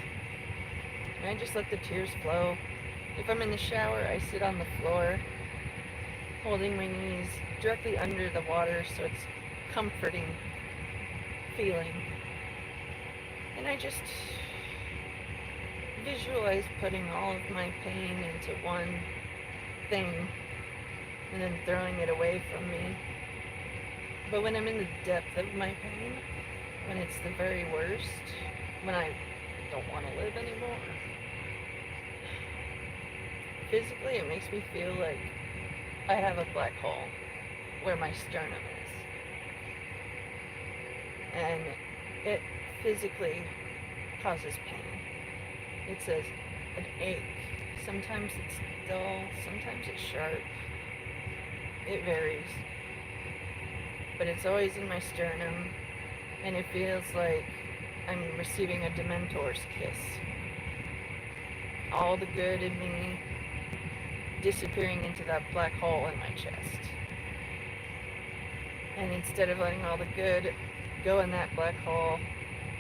and I just let the tears flow. If I'm in the shower, I sit on the floor, holding my knees directly under the water, so it's comforting feeling. And I just visualize putting all of my pain into one thing and then throwing it away from me. But when I'm in the depth of my pain, when it's the very worst, when I don't want to live anymore, physically it makes me feel like I have a black hole where my sternum is. And it physically causes pain. It says an ache. Sometimes it's dull, sometimes it's sharp. It varies. But it's always in my sternum, and it feels like I'm receiving a Dementor's kiss. All the good in me disappearing into that black hole in my chest. And instead of letting all the good go in that black hole,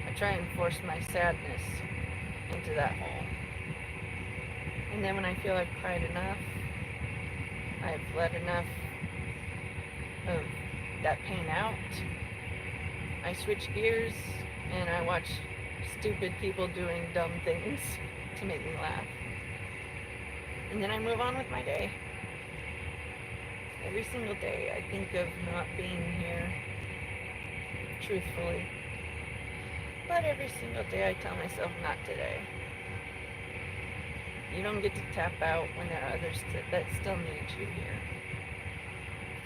I try and force my sadness into that hole. And then when I feel I've cried enough, I've let enough of that pain out, I switch gears and I watch stupid people doing dumb things to make me laugh. And then I move on with my day. Every single day I think of not being here, truthfully. But every single day I tell myself, not today. You don't get to tap out when there are others that still need you here.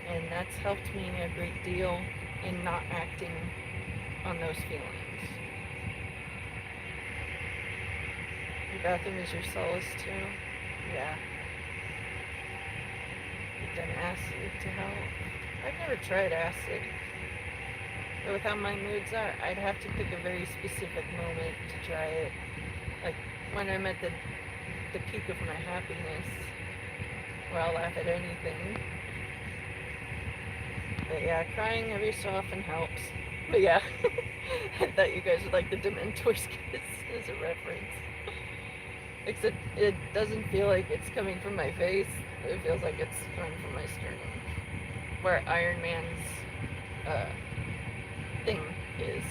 And that's helped me a great deal in not acting on those feelings. Your bathroom is your solace too? Yeah. You've done acid to help? I've never tried acid. But with how my moods are, I'd have to pick a very specific moment to try it. Like when I'm at the peak of my happiness, where I'll laugh at anything. But yeah, crying every so often helps. But yeah, I thought you guys would like the Dementor's kiss as a reference. Except it doesn't feel like it's coming from my face. It feels like it's coming from my sternum. Where Iron Man's thing is.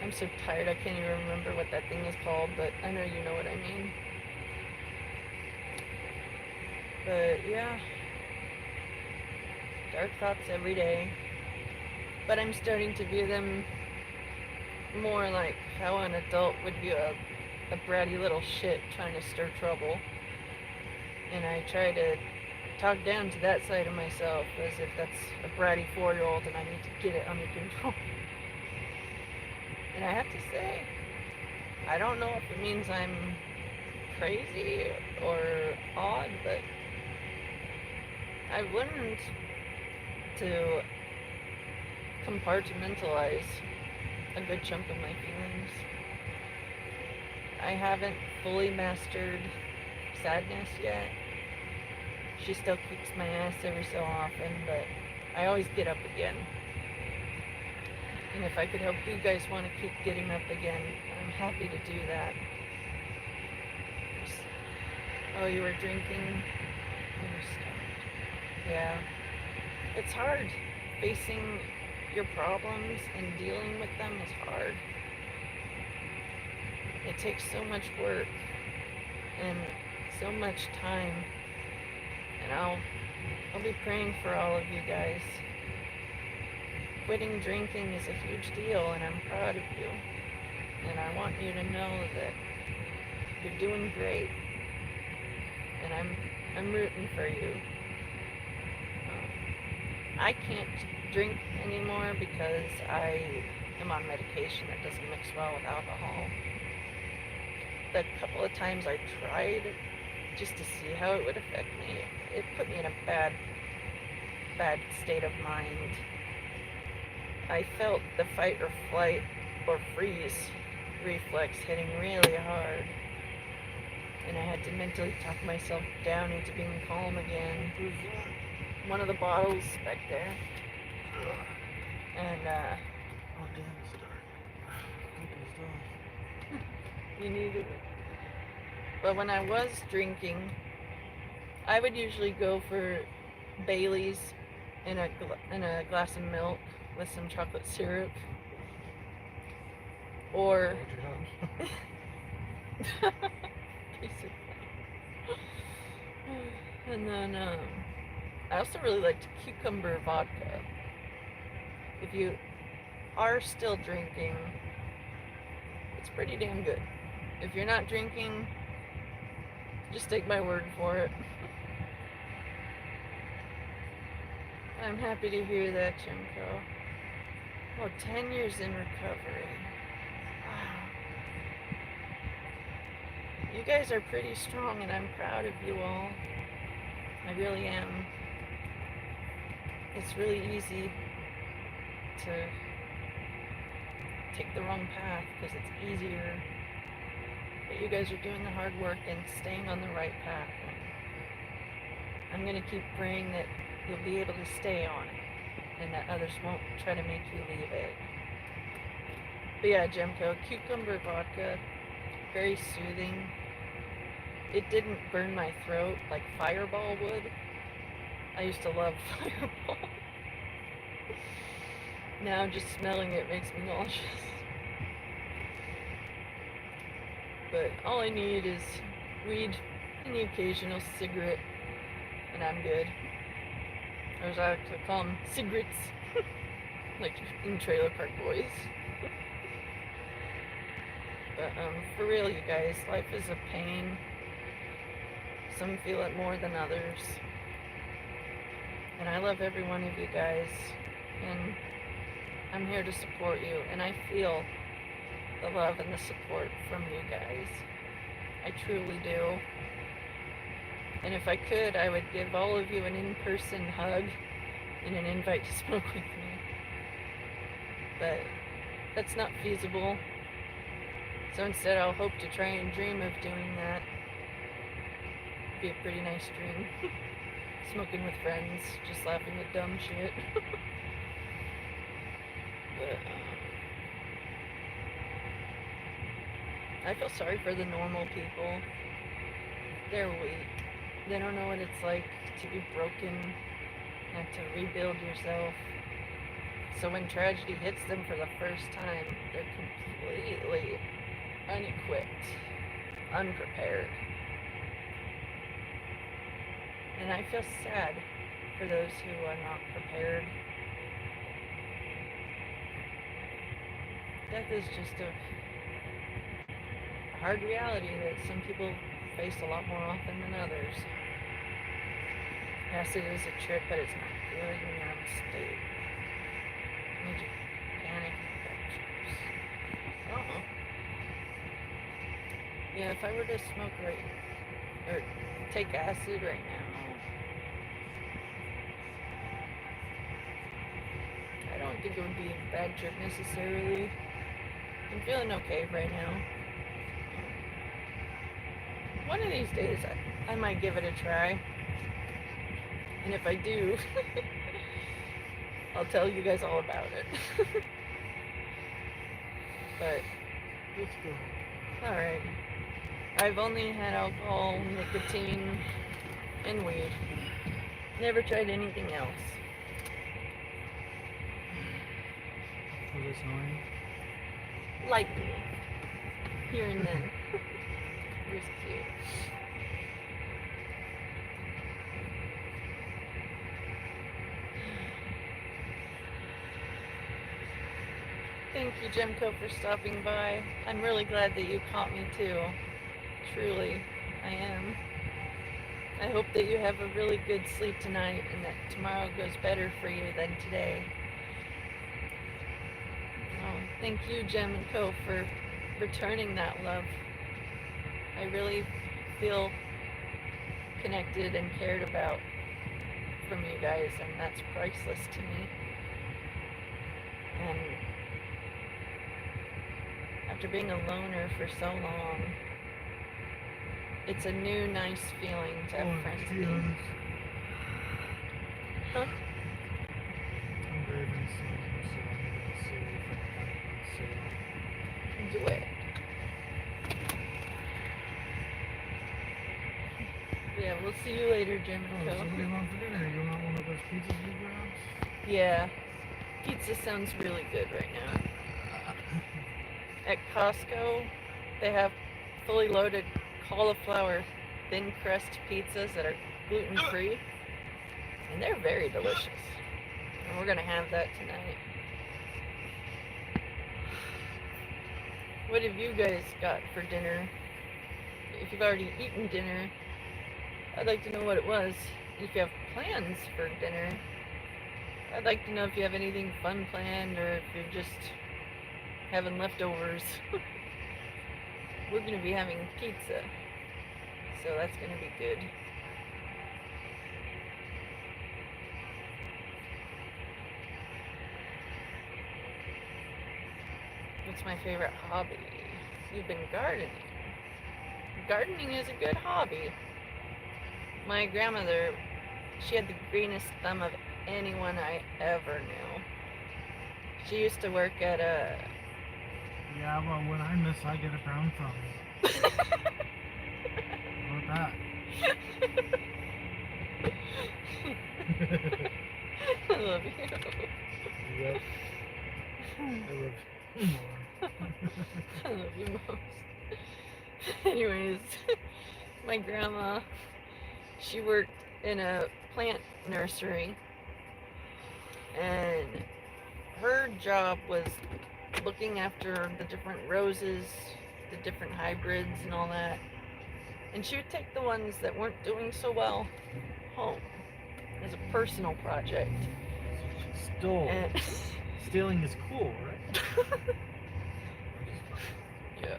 I'm so tired I can't even remember what that thing is called, but I know you know what I mean. But yeah. Dark thoughts every day. But I'm starting to view them more like how an adult would view a bratty little shit trying to stir trouble. And I try to talk down to that side of myself as if that's a bratty 4-year-old and I need to get it under control. And I have to say, I don't know if it means I'm crazy or odd, but I've learned to compartmentalize a good chunk of my feelings. I haven't fully mastered sadness yet. She still kicks my ass every so often, but I always get up again. And if I could help you guys want to keep getting up again, I'm happy to do that. Oh, you were drinking? Yeah. It's hard. Facing your problems and dealing with them is hard. It takes so much work and so much time. And I'll be praying for all of you guys. Quitting drinking is a huge deal, and I'm proud of you. And I want you to know that you're doing great. And I'm rooting for you. I can't drink anymore because I am on medication that doesn't mix well with alcohol. The couple of times I tried just to see how it would affect me, it put me in a bad state of mind. I felt the fight or flight or freeze reflex hitting really hard. And I had to mentally talk myself down into being calm again. One of the bottles back there. And, oh damn, it's dark. You needed it. But when I was drinking, I would usually go for Bailey's in a glass of milk with some chocolate syrup. Or basically. And then I also really liked cucumber vodka. If you are still drinking, it's pretty damn good. If you're not drinking, just take my word for it. I'm happy to hear that, Jimko. Oh, 10 years in recovery. Wow. You guys are pretty strong, and I'm proud of you all. I really am. It's really easy to take the wrong path because it's easier. But you guys are doing the hard work and staying on the right path. And I'm going to keep praying that you'll be able to stay on it and that others won't try to make you leave it. But yeah, Jemko, cucumber vodka, very soothing. It didn't burn my throat like Fireball would. I used to love Fireball. Now just smelling it makes me nauseous. But all I need is weed and the occasional cigarette, and I'm good. Or as I like to call them, cigarettes, like in Trailer Park Boys. But for real, you guys, life is a pain. Some feel it more than others. And I love every one of you guys, and I'm here to support you, and I feel the love and the support from you guys. I truly do. And if I could, I would give all of you an in-person hug and an invite to smoke with me. But that's not feasible. So instead, I'll hope to try and dream of doing that. Be a pretty nice dream. Smoking with friends, just laughing at dumb shit. But I feel sorry for the normal people. They're weak. They don't know what it's like to be broken and to rebuild yourself. So when tragedy hits them for the first time, they're completely unequipped, unprepared. And I feel sad for those who are not prepared. Death is just a hard reality that some people face a lot more often than others. Acid is a trip, but it's not good when you're in a state. It makes you panic and infectious. Yeah, if I were to smoke or take acid right now, I don't think it would be a bad trip necessarily. I'm feeling okay right now. One of these days, I might give it a try. And if I do, I'll tell you guys all about it. But, Let's go. alright. I've only had alcohol, nicotine, and weed. Never tried anything else. Was this annoying? Lightly. Here and then. Risky. Thank you, Jemko, for stopping by. I'm really glad that you caught me too. Truly, I am. I hope that you have a really good sleep tonight and that tomorrow goes better for you than today. Oh, thank you, Jemko, for returning that love. I really feel connected and cared about from you guys, and that's priceless to me. And after being a loner for so long, it's a new, nice feeling to have friends again. Huh? I'm very insane, so I'm going to see if I can Do it. Yeah, we'll see you later, Jim. Oh, so what do you want for dinner? You want one of those pizzas we grabbed? Yeah. Pizza sounds really good right now. At Costco, they have fully loaded cauliflower thin crust pizzas that are gluten-free. And they're very delicious. And we're going to have that tonight. What have you guys got for dinner? If you've already eaten dinner, I'd like to know what it was. If you have plans for dinner, I'd like to know if you have anything fun planned or if you're just having leftovers. We're going to be having pizza, so that's going to be good. What's my favorite hobby? You've been gardening. Gardening is a good hobby. My grandmother, she had the greenest thumb of anyone I ever knew. She used to work at a... Yeah, well, when I miss, I get a brown thumb. How about that? I love you. Yep. I love you more. I love you most. Anyways, my grandma, she worked in a plant nursery, and her job was looking after the different roses, the different hybrids and all that. And she would take the ones that weren't doing so well home as a personal project. And Stealing is cool, right? yeah.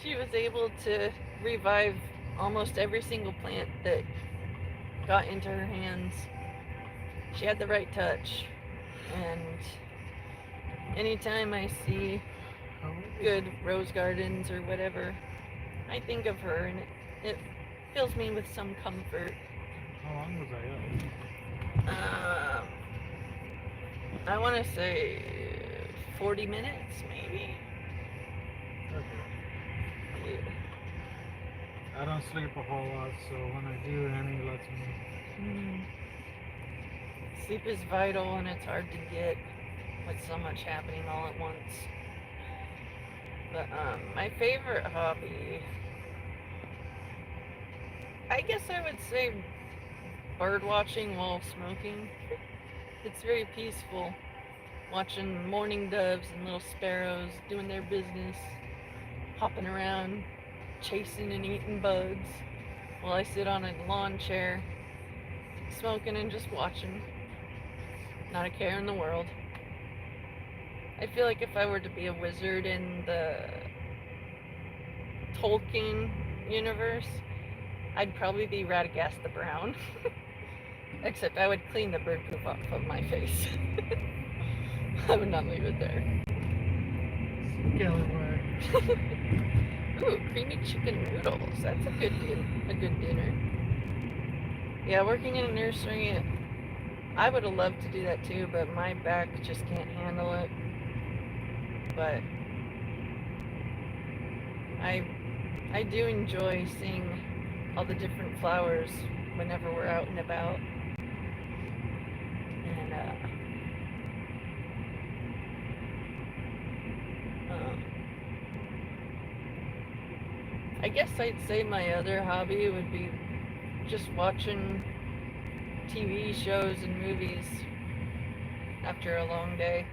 She was able to revive almost every single plant that got into her hands. She had the right touch, and anytime I see good rose gardens or whatever, I think of her, and it fills me with some comfort. How long was I up? I want to say 40 minutes, maybe. Okay. Yeah. I don't sleep a whole lot, so when I do, Annie lets me. Sleep is vital, and it's hard to get with so much happening all at once. But my favorite hobby, I guess I would say bird watching while smoking. It's very peaceful, watching mourning doves and little sparrows doing their business, hopping around, chasing and eating bugs, while I sit on a lawn chair, smoking and just watching. Not a care in the world. I feel like if I were to be a wizard in the Tolkien universe, I'd probably be Radagast the Brown. Except I would clean the bird poop off of my face. I would not leave it there. Ooh, creamy chicken noodles. That's a good dinner. Yeah, working in a nursery, I would have loved to do that too, but my back just can't handle it. But I do enjoy seeing all the different flowers whenever we're out and about. And I guess I'd say my other hobby would be just watching TV shows and movies after a long day.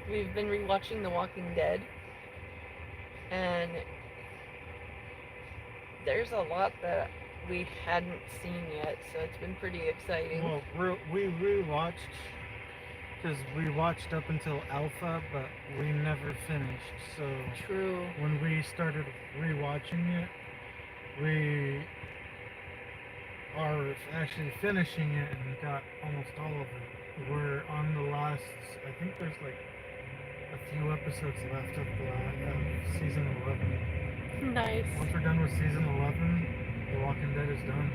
We've been rewatching The Walking Dead, and there's a lot that we hadn't seen yet, so it's been pretty exciting. Well, we rewatched, because we watched up until Alpha, but we never finished, so... True. When we started rewatching it, we are actually finishing it and got almost all of it. We're on the last, I think there's like a few episodes left of season 11. Nice. Once we're done with season 11, The Walking Dead is done.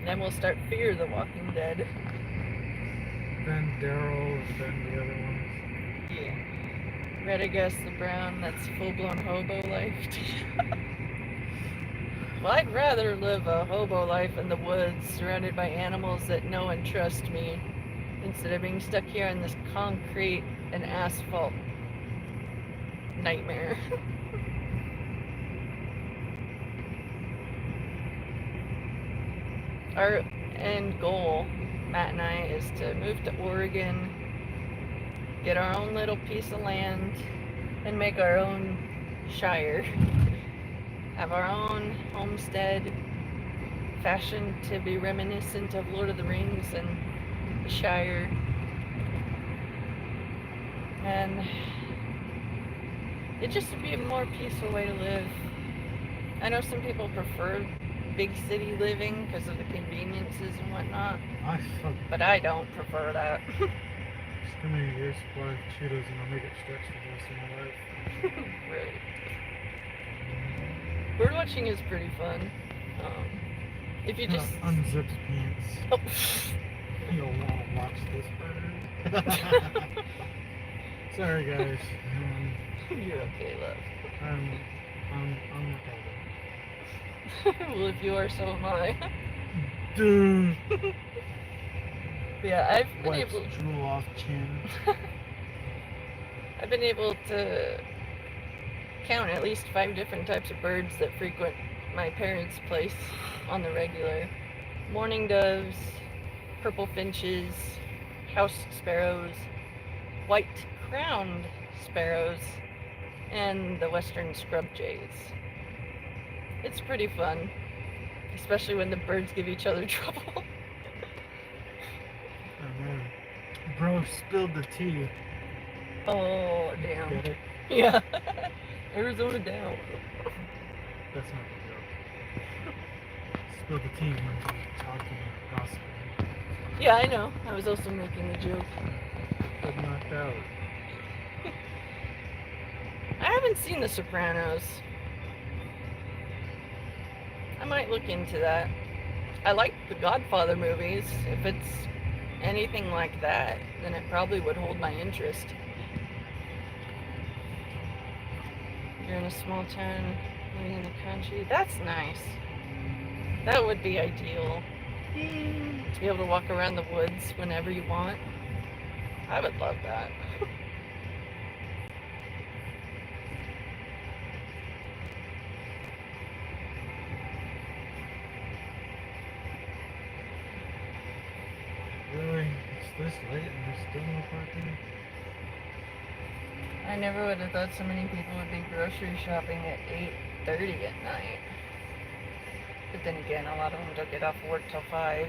Then we'll start Fear the Walking Dead. Then Daryl, and then the other ones. Yeah. Radagast the Brown, that's full-blown hobo life. Well, I'd rather live a hobo life in the woods, surrounded by animals that know and trust me, instead of being stuck here in this concrete and asphalt nightmare. Our end goal, Matt and I, is to move to Oregon, get our own little piece of land, and make our own shire. Have our own homestead, fashioned to be reminiscent of Lord of the Rings and the Shire. And it just would be a more peaceful way to live. I know some people prefer big city living because of the conveniences and whatnot, but I don't prefer that. Just give me a year's supply of Cheetos and I'll make it stretch for the rest of my life. Right. Birdwatching is pretty fun. If you just unzipped pants. Oh. You'll want to watch this bird. Sorry guys. You're okay, love. I'm okay. Well, if you are, so am I. Dude. Yeah, I've been Wipes able. drool off chin. I've been able to count at least 5 different types of birds that frequent my parents' place on the regular. Mourning doves, purple finches, house sparrows, white-crowned sparrows, and the western scrub jays. It's pretty fun, especially when the birds give each other trouble. Oh man. Bro spilled the tea. Oh, damn. Get it? Yeah. Arizona down. That's not the joke. Spilled the tea when talking gossip. Yeah, I know. I was also making the joke. Got knocked out. I haven't seen The Sopranos. I might look into that. I like the Godfather movies. If it's anything like that, then it probably would hold my interest. You're in a small town, living in the country. That's nice. That would be ideal. To be able to walk around the woods whenever you want. I would love that. Really? It's this late and there's still no parking? I never would have thought so many people would be grocery shopping at 8:30 at night. But then again, a lot of them don't get off work till 5.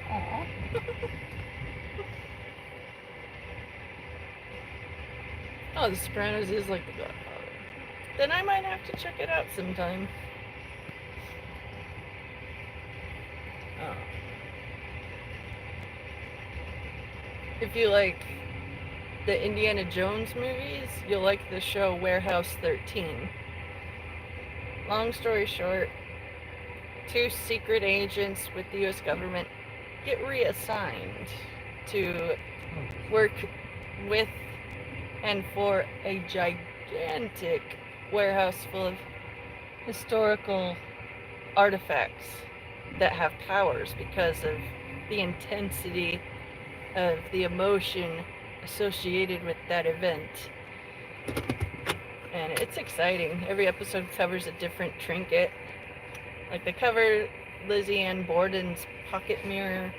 Aww. Oh, The Sopranos is like The Godfather. Then I might have to check it out sometime. Oh. If you like the Indiana Jones movies, you'll like the show Warehouse 13. Long story short, 2 secret agents with the US government get reassigned to work with and for a gigantic warehouse full of historical artifacts that have powers because of the intensity of the emotion associated with that event. And it's exciting. Every episode covers a different trinket. Like they cover Lizzie Ann Borden's pocket mirror,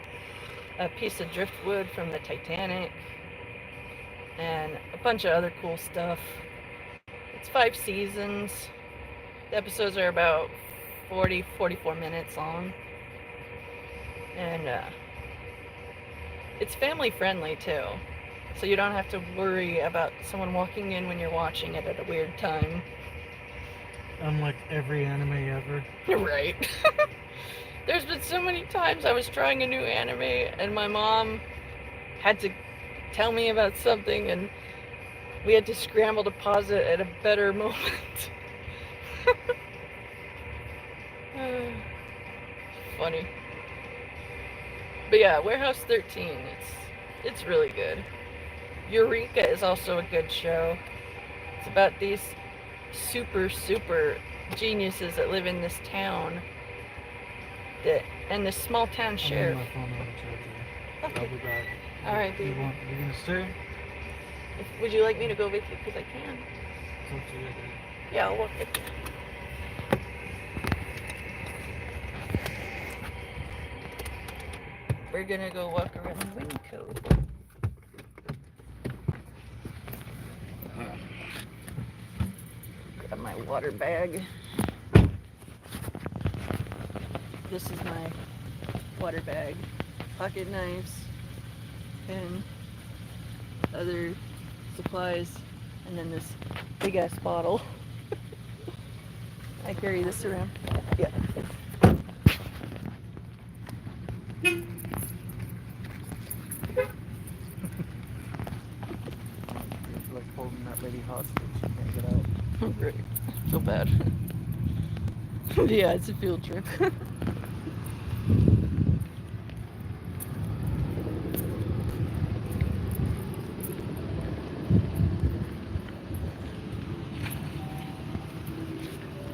a piece of driftwood from the Titanic, and a bunch of other cool stuff. It's 5 seasons. The episodes are about 44 minutes long. And it's family friendly too. So you don't have to worry about someone walking in when you're watching it at a weird time. Unlike every anime ever. Right. There's been so many times I was trying a new anime and my mom had to tell me about something and we had to scramble to pause it at a better moment. Funny. But yeah, Warehouse 13, it's really good. Eureka is also a good show. It's about these super geniuses that live in this town and this small town sheriff. I'm on my phone on the charger. Okay. I'll be back. Alright, baby. You gonna stay? Would you like me to go with you? Because I can. It's up to you. Yeah, I'll walk with you. We're gonna go walk around the wind cove. Grab my water bag. this is my water bag, pocket knives, pen, other supplies, and then this big ass bottle. I carry this around. Yeah. It's like holding that lady hostage. She can't get out. Right. So bad. Yeah, it's a field trip.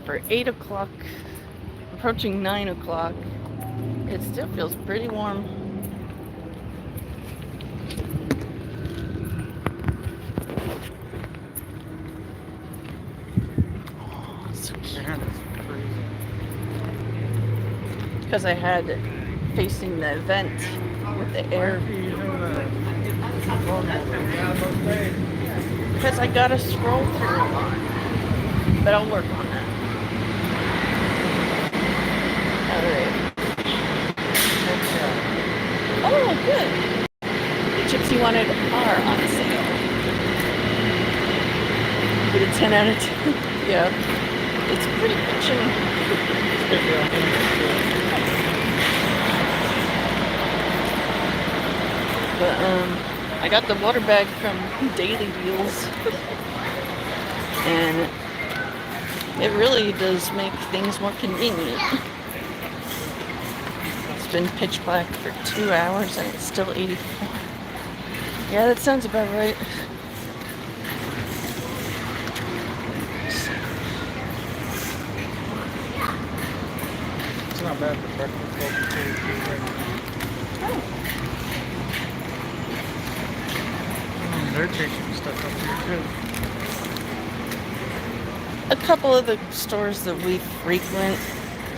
For 8 o'clock, approaching 9 o'clock, it still feels pretty warm. Oh, so cute. Because I had it facing the vent with the air. Because I gotta scroll through a lot. But I'll work on that. Alright. Oh, good. The chips you wanted are on sale. Get a 10 out of 10. Yeah. It's pretty pitching. But I got the water bag from Daily Deals. And it really does make things more convenient. It's been pitch black for 2 hours and it's still 84. Yeah, that sounds about right. It's not bad for breakfast. Oh. They're changing stuff up here too. A couple of the stores that we frequent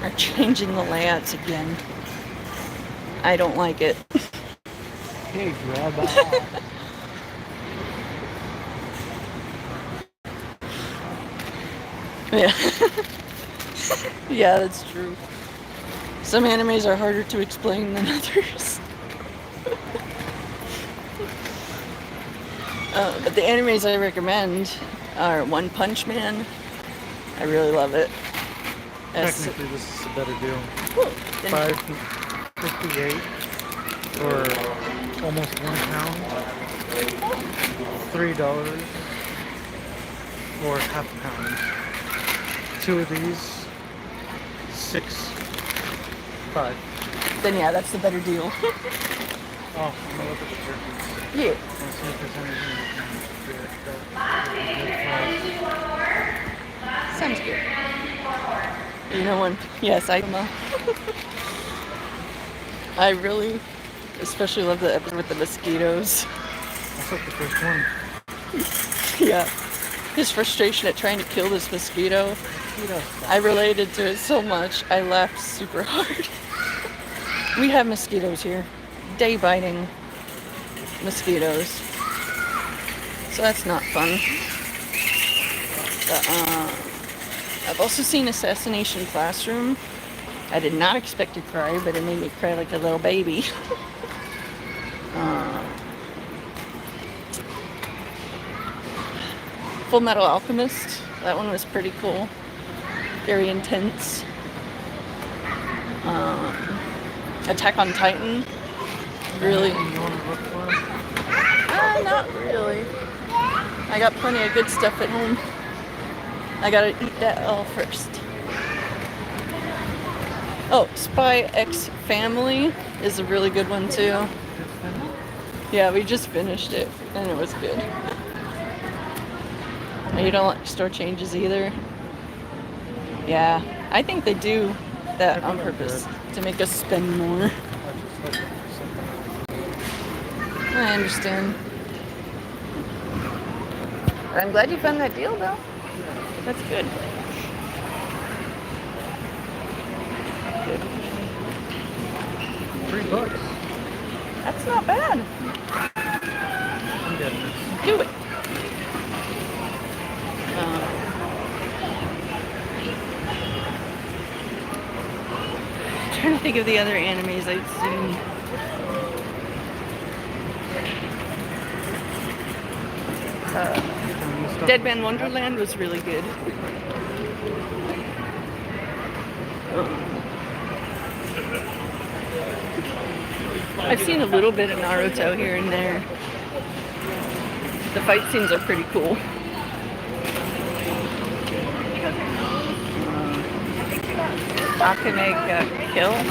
are changing the layouts again. I don't like it. Hey, grandma. Yeah. Yeah, that's true. Some animes are harder to explain than others. But the animes I recommend are One Punch Man. I really love it. Technically, this is a better deal. Cool. $5.58 for almost £1. $3 for half a pound. 2 of these, $6.5. Then yeah, that's the better deal. Oh, I'm gonna look at the turkeys. Yeah. Let's see if there's anything Sounds good. You know when? Yes, I know. I really, especially love the episode with the mosquitoes. That's like the first one. Yeah. His frustration at trying to kill this mosquito. I related to it so much. I laughed super hard. We have mosquitoes here. Day biting mosquitoes. So that's not fun. But, I've also seen Assassination Classroom. I did not expect to cry, but it made me cry like a little baby. Full Metal Alchemist. That one was pretty cool. Very intense. Attack on Titan. Really. Not really. I got plenty of good stuff at home. I gotta eat that all first. Oh, Spy X Family is a really good one too. Yeah, we just finished it and it was good. And you don't like store changes either? Yeah, I think they do that on purpose to make us spend more. I understand. I'm glad you found that deal though. That's good. Good. $3. That's not bad. I'm getting this. Do it. I'm trying to think of the other animes I'd seen. Dead Man Wonderland was really good. I've seen a little bit of Naruto here and there. The fight scenes are pretty cool. Akane got killed.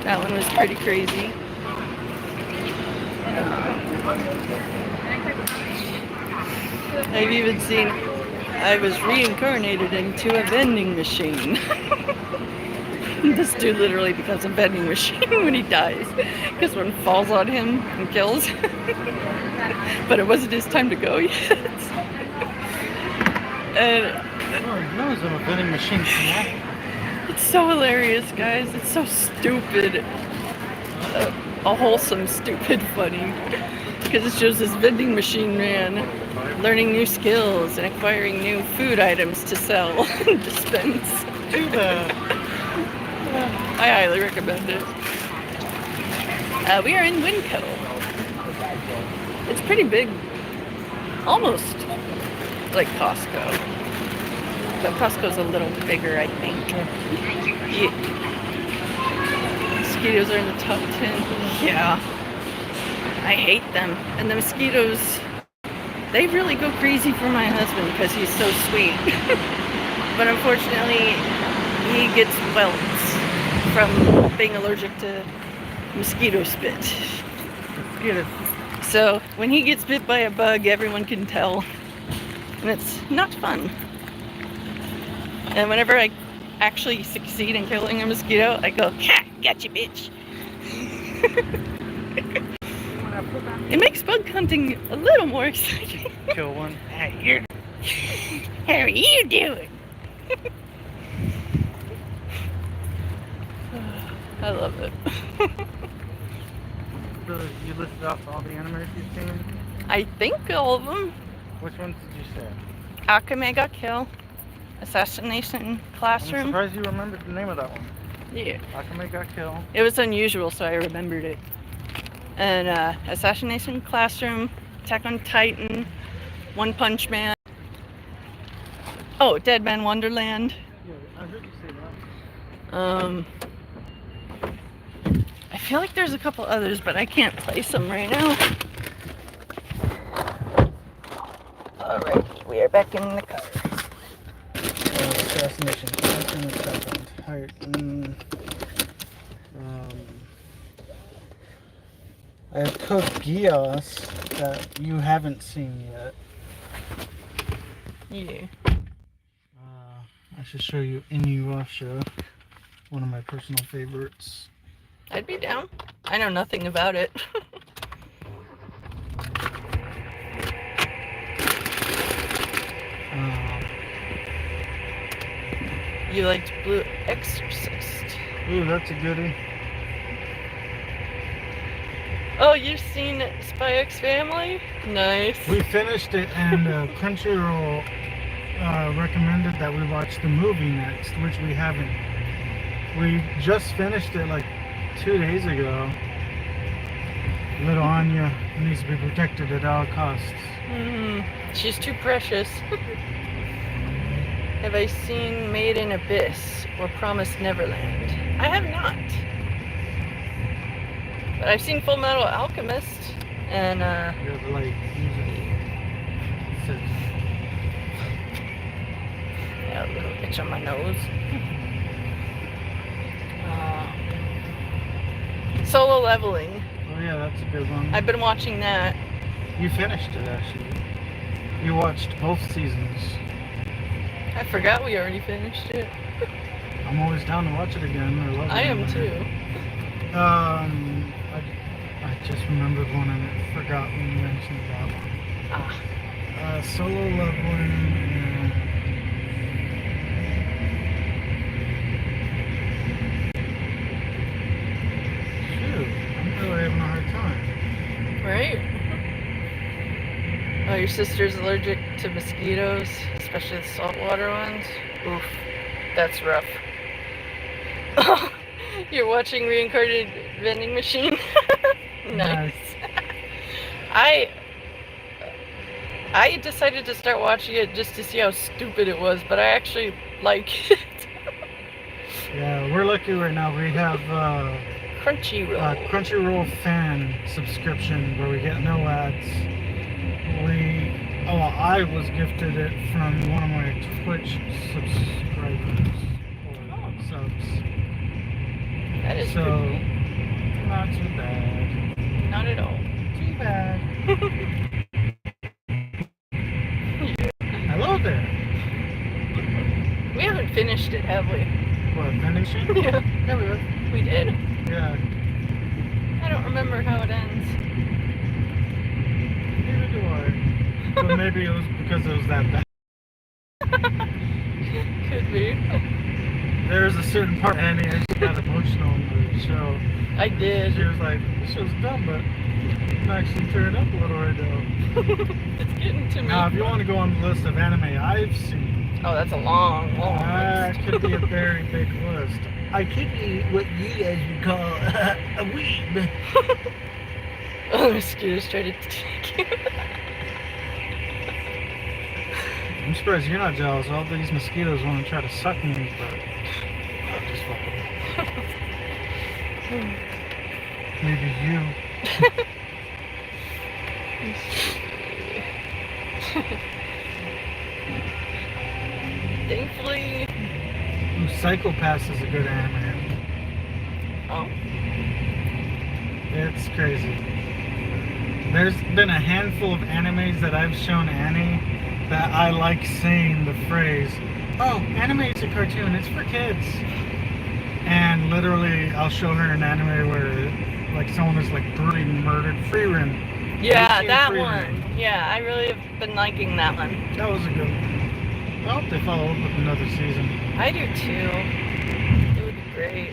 That one was pretty crazy. I've even seen I was reincarnated into a vending machine. This dude literally becomes a vending machine when he dies, because one falls on him and kills. But it wasn't his time to go yet. And no, it's a vending machine. it's so hilarious, guys. It's so stupid. A wholesome, stupid funny. Because it shows this vending machine man learning new skills and acquiring new food items to sell and dispense. Too bad. I highly recommend it. We are in Winco. It's pretty big. Almost like Costco. But Costco's a little bigger, I think. Yeah. Mosquitoes are in the top 10. Yeah. I hate them. And the mosquitoes, they really go crazy for my husband because he's so sweet. But unfortunately, he gets welts from being allergic to mosquito spit. So when he gets bit by a bug, everyone can tell. And it's not fun. And whenever I actually succeed in killing a mosquito, I go, "Ha! Gotcha, bitch." It makes bug hunting a little more exciting. Kill one. How are you doing? I love it. So you listed off all the animes you've seen? I think all of them. Which ones did you say? Akame got killed. Assassination I'm Classroom. surprised you remembered the name of that one. Yeah. Akame got killed. It was unusual, so I remembered it. And Assassination Classroom, Attack on Titan, One Punch Man. Oh, Dead Man Wonderland. Yeah, I heard you say that. I feel like there's a couple others, but I can't place them right now. Alright, we are back in the car. Assassination. I have Code Geass that you haven't seen yet. Yeah. I should show you Inuyasha, one of my personal favorites. I'd be down. I know nothing about it. You liked Blue Exorcist. Ooh, that's a goodie. Oh, you've seen Spy X Family? Nice. We finished it, and Crunchyroll recommended that we watch the movie next, which we haven't. We just finished it like 2 days ago. Little Anya needs to be protected at all costs. She's too precious. Have I seen Made in Abyss or Promised Neverland? I have not. But I've seen Full Metal Alchemist and Yeah, the light music. yeah, a little itch on my nose. Solo Leveling. Oh yeah, that's a good one. I've been watching that. You finished it actually. You watched both seasons. I forgot we already finished it. I'm always down to watch it again. I am too. I just remembered one and I forgot when you mentioned that one. Solo Leveling and... Shoot, I'm really having a hard time. Right? Oh, your sister's allergic to mosquitoes, especially the saltwater ones? Oof, that's rough. You're watching Reincarnated Vending Machine? Nice. Nice. I decided to start watching it just to see how stupid it was, but I actually like it. Yeah, we're lucky right now. We have Crunchyroll. Crunchyroll fan subscription where we get no ads. I was gifted it from one of my Twitch subscribers or subs. That is So pretty. not too bad. Not at all. Too bad. Hello there. We haven't finished it, have we? What, vending machine? Yeah. Yeah, we have. We did? Yeah. I don't remember how it ends. Neither do I. But maybe it was because it was that bad. Could be. There's a certain part Annie actually got emotional in the show. I did. She was like, this show's dumb, but I'm actually tearing up a little right now. It's getting to me. Now, if you want to go on the list of anime I've seen, Oh, that's a long, long that list. could be a very big list. I could be what you guys would call a weeb. Oh, the mosquitoes tried to take you. I'm surprised you're not jealous. All these mosquitoes want to try to suck me, but I'm just fucking. Maybe you. Thankfully. Ooh, Psychopaths is a good anime. Oh. It's crazy. There's been a handful of animes that I've shown Annie that I like saying the phrase, oh, anime is a cartoon, it's for kids. And literally, I'll show her an anime where like someone is like brutally murdered. Free Rim. Yeah, that Free one. Rim. Yeah, I really have been liking that one. That was a good one. I hope they follow up with another season. I do too. It would be great.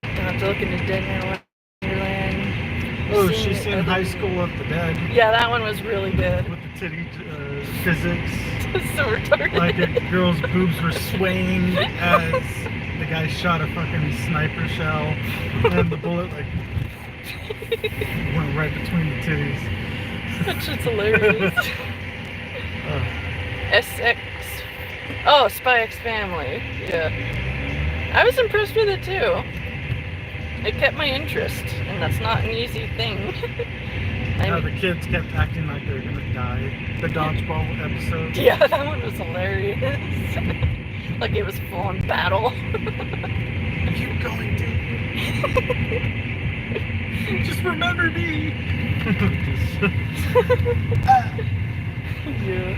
I'll have to look into Dead Man Wonderland. Oh, she's seen High School of the Dead. Yeah, that one was really good. With the titty physics. So retarded. Like a girl's boobs were swaying as the guy shot a fucking sniper shell, and the bullet like went right between the titties. That shit's hilarious. Oh. SX. Oh, Spy X Family. Yeah. I was impressed with it too. It kept my interest, and that's not an easy thing. The kids kept acting like they were gonna die. The dodgeball episode. Yeah, that one was hilarious. Like it was full on battle. Keep going, dude. Just remember me. Yeah.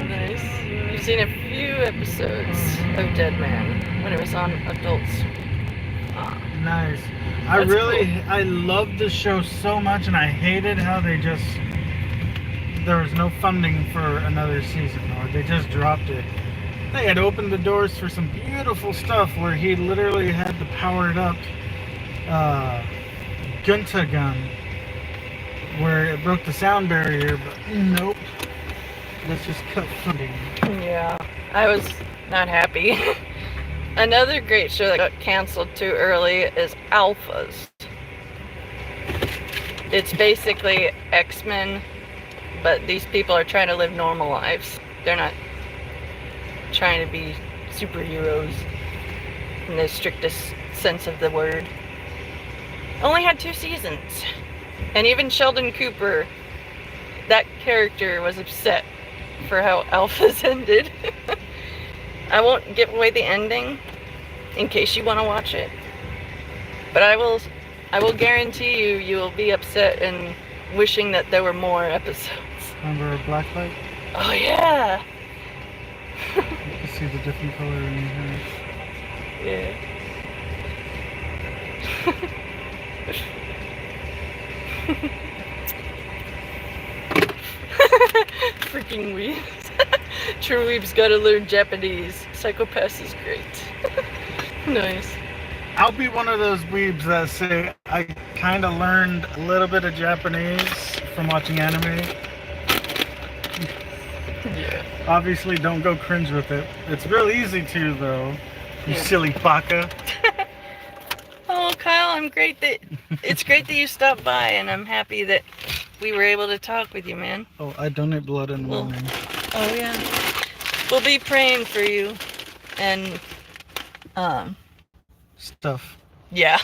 Nice. You've seen a few episodes of Dead Man when it was on Adults. Nice. That's I loved the show so much, and I hated how there was no funding for another season, or they just dropped it. They had opened the doors for some beautiful stuff where he literally had the powered up Gunta gun, where it broke the sound barrier, but nope. Let's just cut funding. Yeah, I was not happy. Another great show that got canceled too early is Alphas. It's basically X-Men, but these people are trying to live normal lives. They're not trying to be superheroes in the strictest sense of the word. Only had 2 seasons. And even Sheldon Cooper, that character, was upset for how Alphas ended. I won't give away the ending in case you want to watch it. But I will guarantee you will be upset and wishing that there were more episodes. Remember Blacklight? Oh yeah. You can see the different color in your hair. Yeah. Freaking weebs. True weebs gotta learn Japanese. Psychopaths is great. Nice. I'll be one of those weebs that say I kind of learned a little bit of Japanese from watching anime. Obviously, don't go cringe with it. It's real easy to, though. You Yeah. silly baka. Oh, Kyle, it's great that you stopped by, and I'm happy that we were able to talk with you, man. Oh, I donate blood in the Well, morning. Oh yeah. We'll be praying for you, and Stuff. yeah.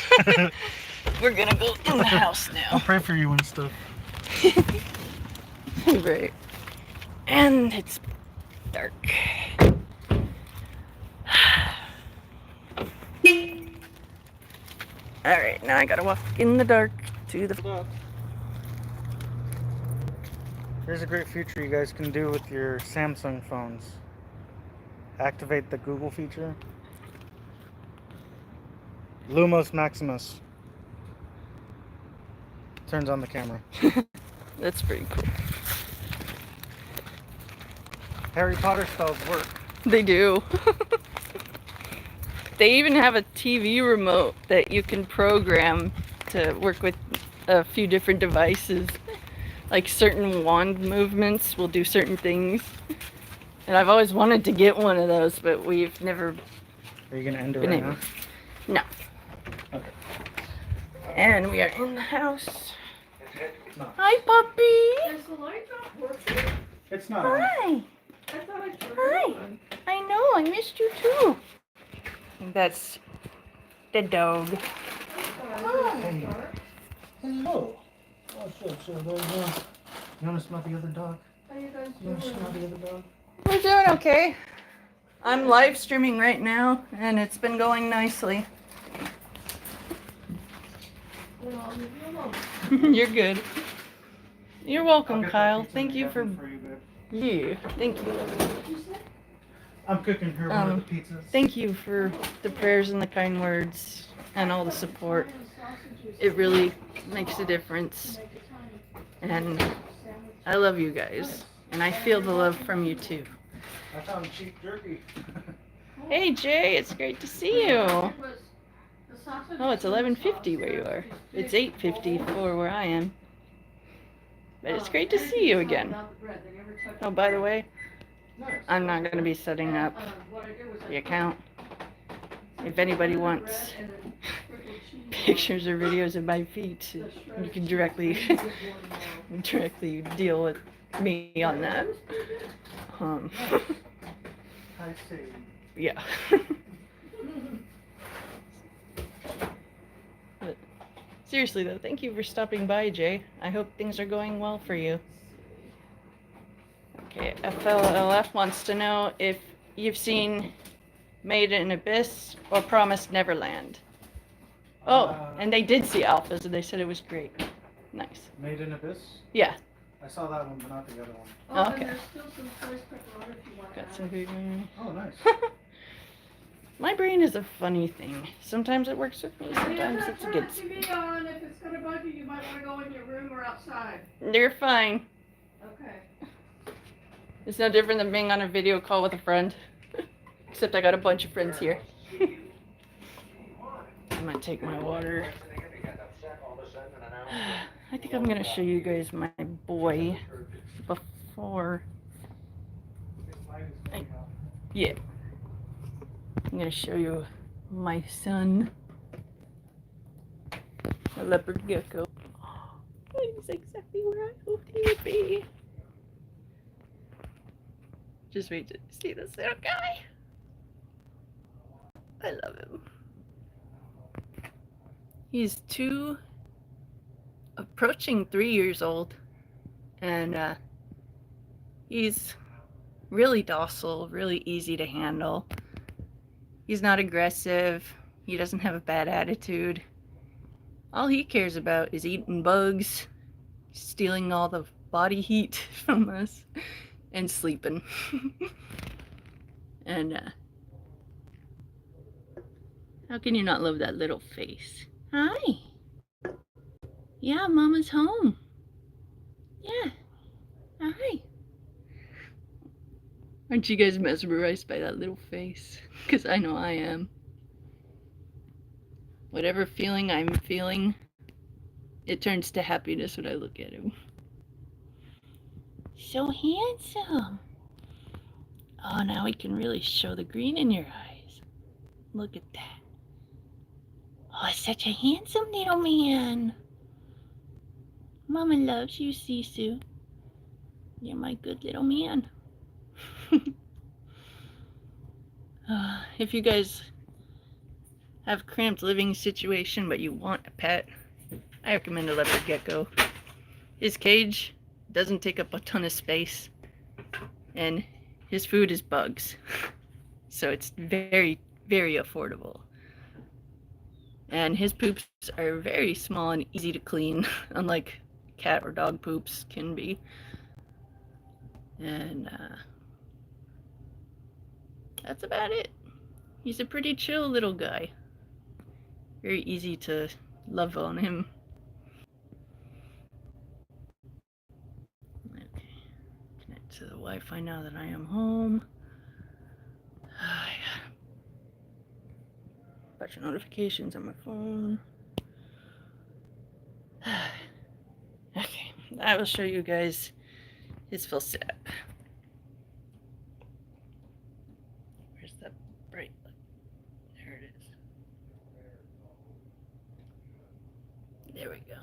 We're gonna go in the house I'll now. pray for you and stuff. Right. And it's dark. Alright, now I gotta walk in the dark to the... Here's a great feature you guys can do with your Samsung phones. Activate the Google feature. Lumos Maximus. Turns on the camera. That's pretty cool. Harry Potter spells work. They do. They even have a TV remote that you can program to work with a few different devices. Like certain wand movements will do certain things. And I've always wanted to get one of those, but we've never Are you gonna end it been right able. now? No. Okay. And we are in the house. No. Hi, puppy. Is the light not working? It's not. Hi. I thought I turned Hi. it on. I know, I missed you too. That's the dog. Hey. Hello. Oh, sure. There's you wanna smell the other dog? How you guys You wanna smell doing? the other dog? We're doing okay. I'm live streaming right now, and it's been going nicely. Well, I'll leave you alone. You're good. You're welcome, I'll get that Kyle. pizza Thank in the you for... oven you, babe. Yeah, thank you. What'd you say? I'm cooking her one of the pizzas. Thank you for the prayers and the kind words and all the support. It really makes a difference. And I love you guys. And I feel the love from you too. I found cheap jerky. Hey Jay, it's great to see you. Oh, it's 11:50 where you are. It's 8:50 for where I am. But it's great to see you again. Oh, by the way, Nice. I'm not going to be setting up the account. If anybody wants pictures or videos of my feet, you can directly deal with me on that. I see. Yeah. But seriously though, thank you for stopping by, Jay. I hope things are going well for you. Okay, FLLF wants to know if you've seen Made in Abyss or Promised Neverland. Oh, and they did see Alphas and they said it was great. Nice. Made in Abyss? Yeah. I saw that one, but not the other one. Oh, Okay. and there's still some choice pepperoni if you want Got that. some good. Oh, nice. My brain is a funny thing. Sometimes it works with me, sometimes it's Turn against the me. TV on. If it's gonna bug you, you might want to go in your room or outside. You're fine. Okay. It's no different than being on a video call with a friend. Except I got a bunch of friends here. I'm gonna take my water. I think I'm gonna show you guys my boy before. Yeah. I'm gonna show you my son. A leopard gecko. He's exactly where I hoped he would be. Just wait to see this little guy. I love him. He's approaching 3 years old, and he's really docile, really easy to handle. He's not aggressive. He doesn't have a bad attitude. All he cares about is eating bugs, stealing all the body heat from us, and sleeping. And how can you not love that little face? Hi. Yeah, Mama's home. Yeah. Hi. Aren't you guys mesmerized by that little face? Because I know I am. Whatever feeling I'm feeling, it turns to happiness when I look at him. So handsome. Oh, now we can really show the green in your eyes. Look at that. Oh, such a handsome little man. Mama loves you, Sisu. You're my good little man. If you guys have a cramped living situation but you want a pet, I recommend a leopard gecko. His cage doesn't take up a ton of space, and his food is bugs. So it's very, very affordable. And his poops are very small and easy to clean, unlike cat or dog poops can be. And that's about it. He's a pretty chill little guy. Very easy to love on him. Okay, connect to the Wi-Fi now that I am home. I got a bunch of notifications on my phone. Okay, I will show you guys his full setup. Where's that bright light? There it is. There we go.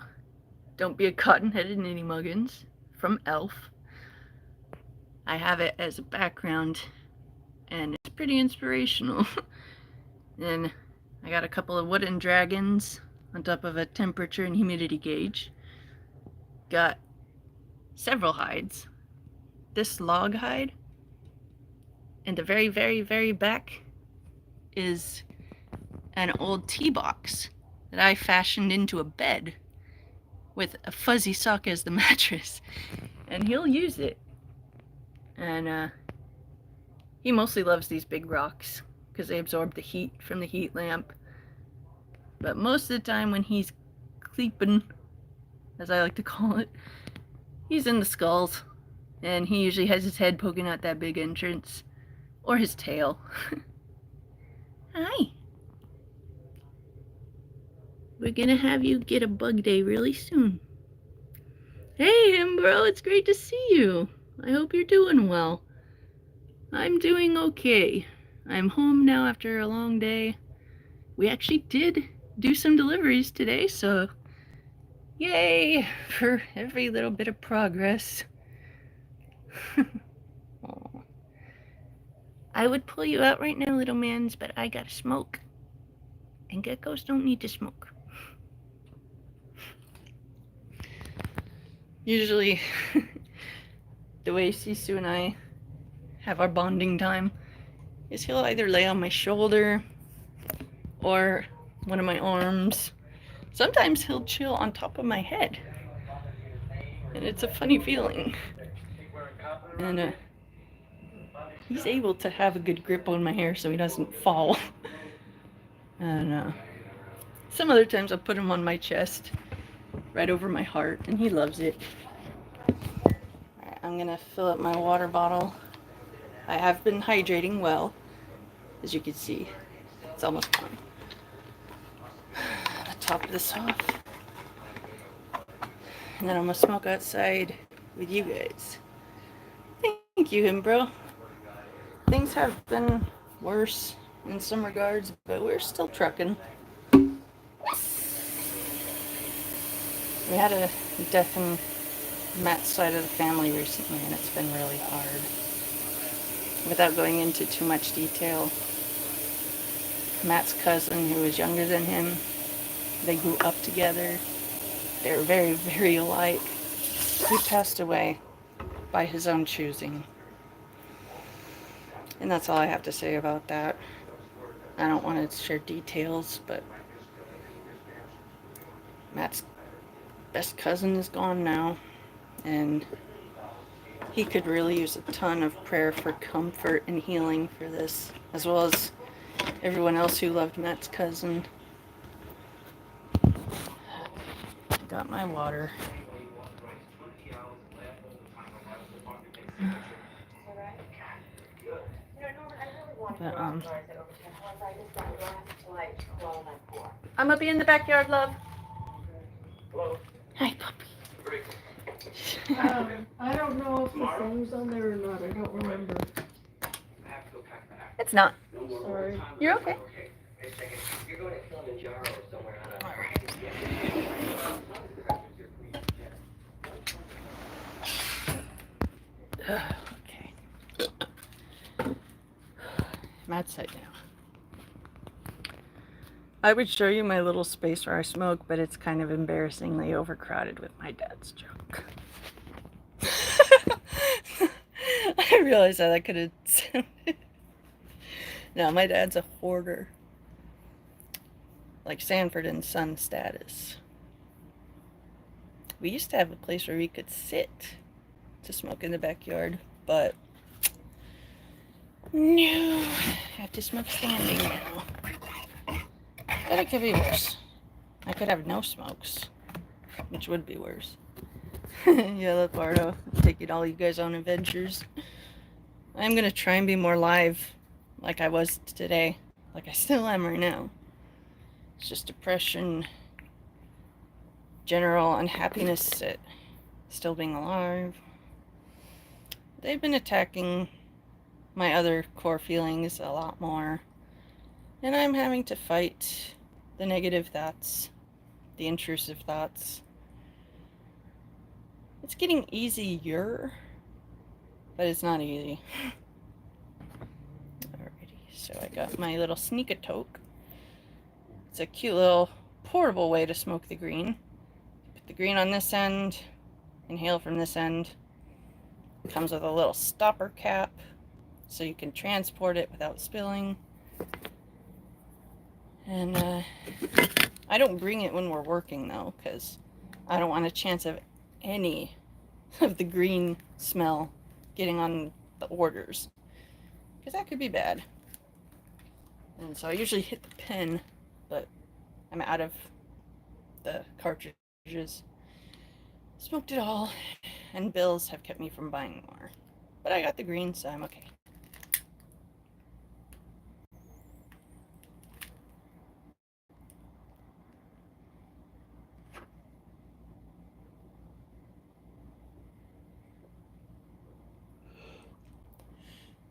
Don't be a cotton-headed nitty muggins from Elf. I have it as a background and it's pretty inspirational. Then I got a couple of wooden dragons on top of a temperature and humidity gauge. Got several hides. This log hide, and the very, very, very back is an old tea box that I fashioned into a bed with a fuzzy sock as the mattress. And he'll use it. And he mostly loves these big rocks because they absorb the heat from the heat lamp. But most of the time when he's sleeping, as I like to call it, he's in the skulls. And he usually has his head poking out that big entrance. Or his tail. Hi. We're gonna have you get a bug day really soon. Hey, Embro, it's great to see you. I hope you're doing well. I'm doing okay. I'm home now after a long day. We actually did do some deliveries today, so yay for every little bit of progress. I would pull you out right now, little mans, but I gotta smoke. And geckos don't need to smoke. Usually, the way Sisu and I have our bonding time is he'll either lay on my shoulder or one of my arms. Sometimes he'll chill on top of my head. And it's a funny feeling. And he's able to have a good grip on my hair so he doesn't fall. And some other times I'll put him on my chest, right over my heart, and he loves it. Alright, I'm gonna fill up my water bottle. I have been hydrating well, as you can see. It's almost gone. I'm gonna top this off. And then I'm gonna smoke outside with you guys. Thank you, Embro. Things have been worse in some regards, but we're still trucking. We had a death in Matt's side of the family recently, and it's been really hard. Without going into too much detail, Matt's cousin, who was younger than him, they grew up together. They were very, very alike. He passed away by his own choosing. And that's all I have to say about that. I don't want to share details, but Matt's best cousin is gone now, and he could really use a ton of prayer for comfort and healing for this, as well as everyone else who loved Matt's cousin. Got my water. But, I'm gonna be in the backyard, love. Hi, puppy. I don't know if the phone's on there or not. I don't remember. It's not. Sorry. You're okay. Okay. I'm outside now. I would show you my little space where I smoke, but it's kind of embarrassingly overcrowded with my dad's junk. I realized that I could have sounded. No, my dad's a hoarder. Like Sanford and Son status. We used to have a place where we could sit to smoke in the backyard, but no, I have to smoke standing now. But it could be worse. I could have no smokes, which would be worse. Yeah, look, Bardo, taking all you guys on adventures. I'm gonna try and be more live, like I was today, like I still am right now. It's just depression, general unhappiness at still being alive. They've been attacking my other core feelings a lot more, and I'm having to fight the negative thoughts, the intrusive thoughts. It's getting easier, but it's not easy. Alrighty, so I got my little sneak-a-toke. It's a cute little portable way to smoke the green. Put the green on this end, inhale from this end. It comes with a little stopper cap, so you can transport it without spilling. And I don't bring it when we're working though, because I don't want a chance of any of the green smell getting on the orders, because that could be bad. And so I usually hit the pen, but I'm out of the cartridges. Smoked it all, and bills have kept me from buying more. But I got the green, so I'm okay.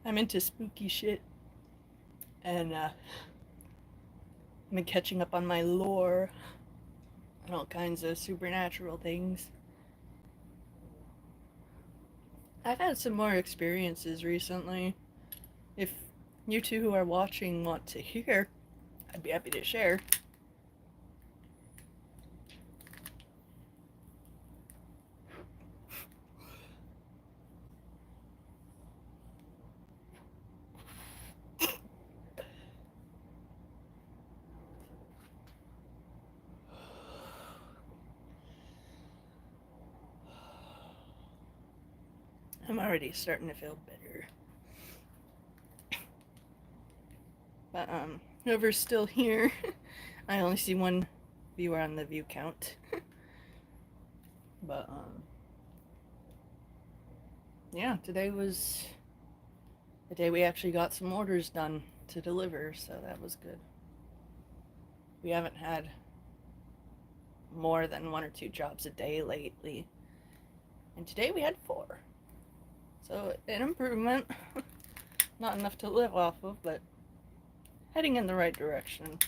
I'm into spooky shit, and I've been catching up on my lore and all kinds of supernatural things. I've had some more experiences recently. If you two who are watching want to hear, I'd be happy to share. I'm already starting to feel better. But whoever's still here, I only see one viewer on the view count. But yeah, today was the day we actually got some orders done to deliver, so that was good. We haven't had more than 1 or 2 jobs a day lately, and today we had 4. So an improvement. Not enough to live off of, but heading in the right direction.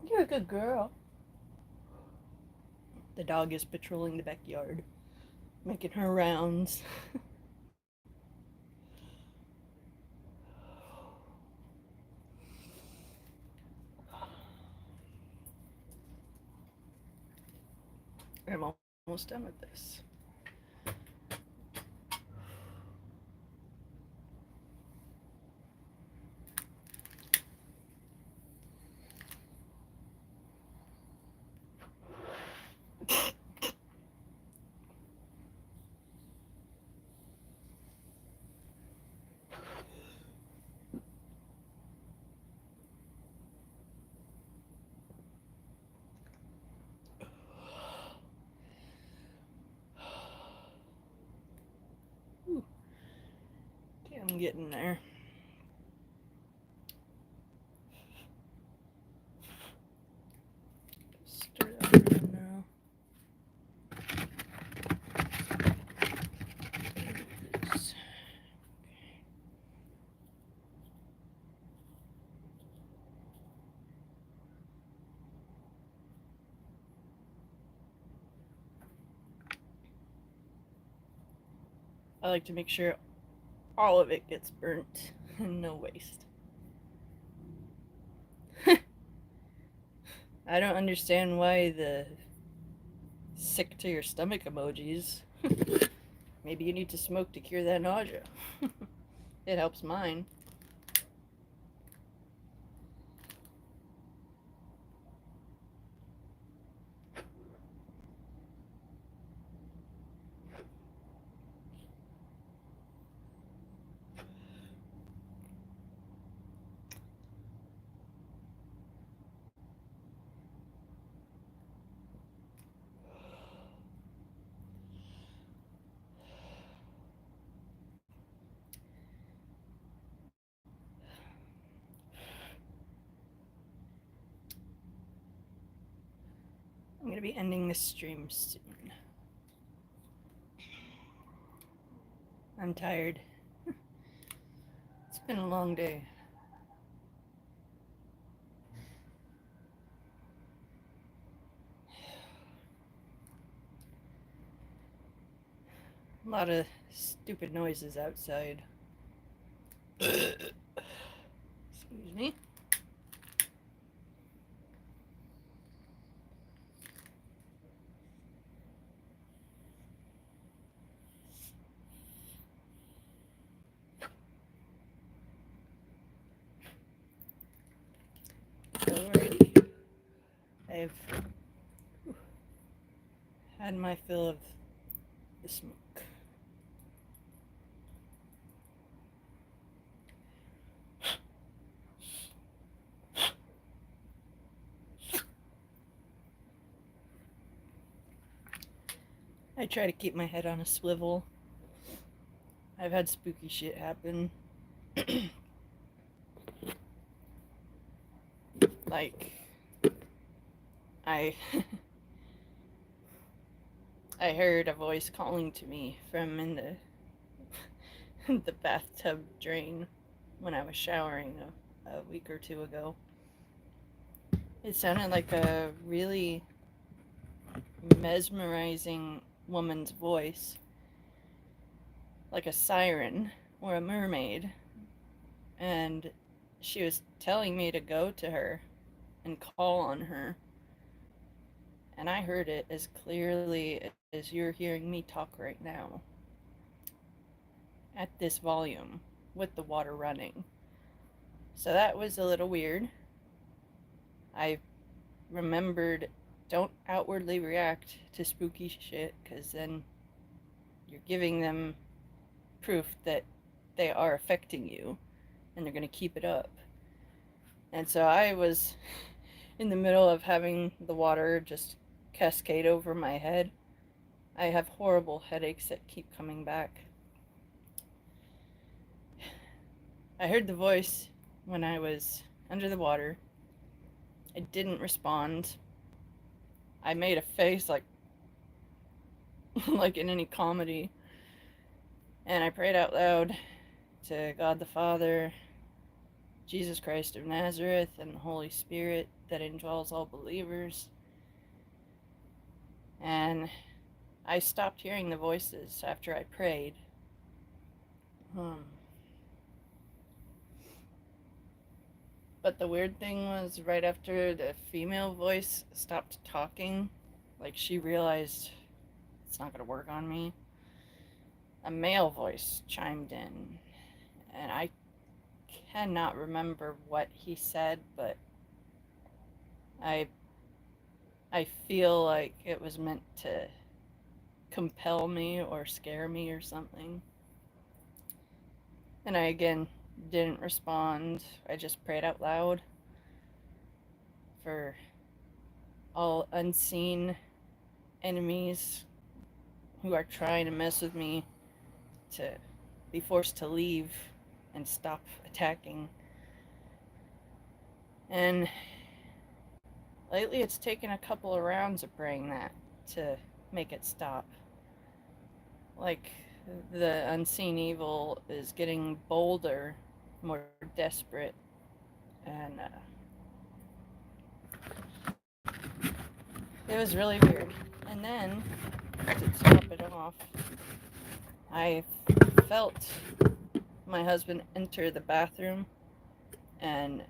You're a good girl. The dog is patrolling the backyard, making her rounds. I'm almost done with this. Okay, I'm getting there. I like to make sure all of it gets burnt and no waste. I don't understand why the sick to your stomach emojis. Maybe you need to smoke to cure that nausea. It helps mine. I'm going to be ending this stream soon. I'm tired. It's been a long day. A lot of stupid noises outside. Excuse me. Alrighty. I've had my fill of the smoke. I try to keep my head on a swivel. I've had spooky shit happen. Like, I heard a voice calling to me from in the bathtub drain when I was showering a week or two ago. It sounded like a really mesmerizing woman's voice, like a siren or a mermaid, and she was telling me to go to her and call on her. And I heard it as clearly as you're hearing me talk right now, at this volume, with the water running. So that was a little weird. I remembered, don't outwardly react to spooky shit, because then you're giving them proof that they are affecting you, and they're going to keep it up. And so I was in the middle of having the water just cascade over my head. I have horrible headaches that keep coming back. I heard the voice when I was under the water. I didn't respond. I made a face like like in any comedy. And I prayed out loud to God the Father, Jesus Christ of Nazareth, and the Holy Spirit that indwells all believers. And I stopped hearing the voices after I prayed. But the weird thing was, right after the female voice stopped talking, like she realized it's not going to work on me, a male voice chimed in. And I cannot remember what he said, but I feel like it was meant to compel me or scare me or something. And I again didn't respond. I just prayed out loud for all unseen enemies who are trying to mess with me to be forced to leave and stop attacking. And lately it's taken a couple of rounds of praying that to make it stop. Like, the unseen evil is getting bolder, more desperate, and it was really weird. And then, to top it off, I felt my husband enter the bathroom, and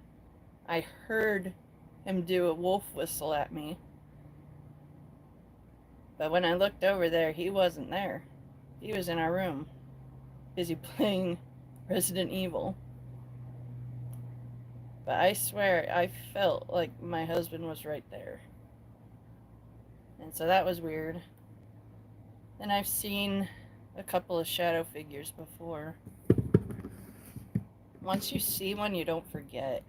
I heard him do a wolf whistle at me. But when I looked over there, he wasn't there. He was in our room, busy playing Resident Evil. But I swear, I felt like my husband was right there. And so that was weird. And I've seen a couple of shadow figures before. Once you see one, you don't forget.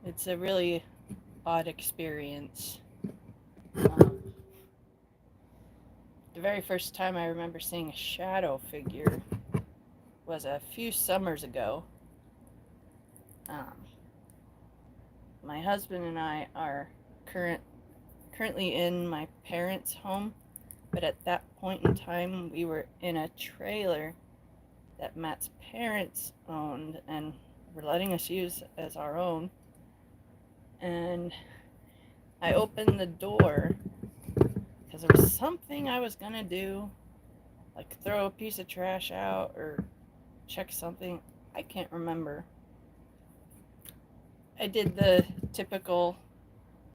It's a really odd experience. The very first time I remember seeing a shadow figure was a few summers ago. My husband and I are currently in my parents' home, but at that point in time we were in a trailer that Matt's parents owned and were letting us use as our own. And I opened the door because there was something I was gonna do, like throw a piece of trash out or check something. I can't remember. I did the typical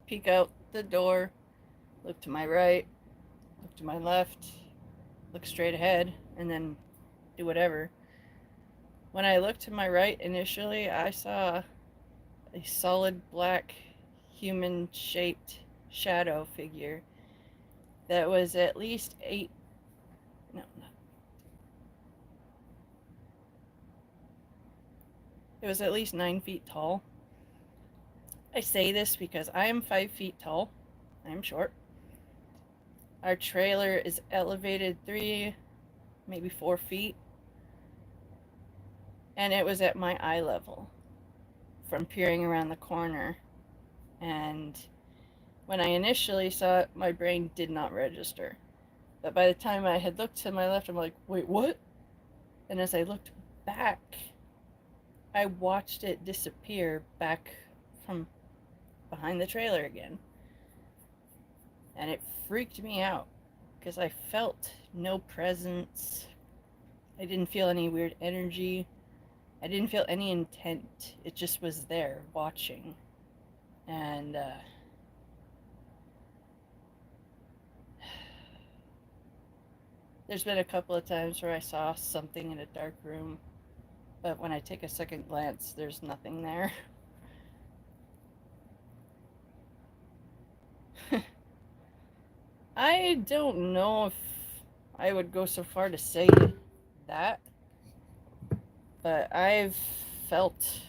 peek out the door, look to my right, look to my left, look straight ahead, and then do whatever. When I looked to my right initially, I saw a solid black human-shaped shadow figure that was at least it was at least 9 feet tall. I say this because I am 5 feet tall. I am short. Our trailer is elevated 3, maybe 4 feet. And it was at my eye level from peering around the corner. And when I initially saw it, my brain did not register. But by the time I had looked to my left, I'm like, wait, what? And as I looked back, I watched it disappear back from behind the trailer again. And it freaked me out because I felt no presence. I didn't feel any weird energy. I didn't feel any intent. It just was there watching. And there's been a couple of times where I saw something in a dark room, but when I take a second glance, there's nothing there. I don't know if I would go so far to say that, but I've felt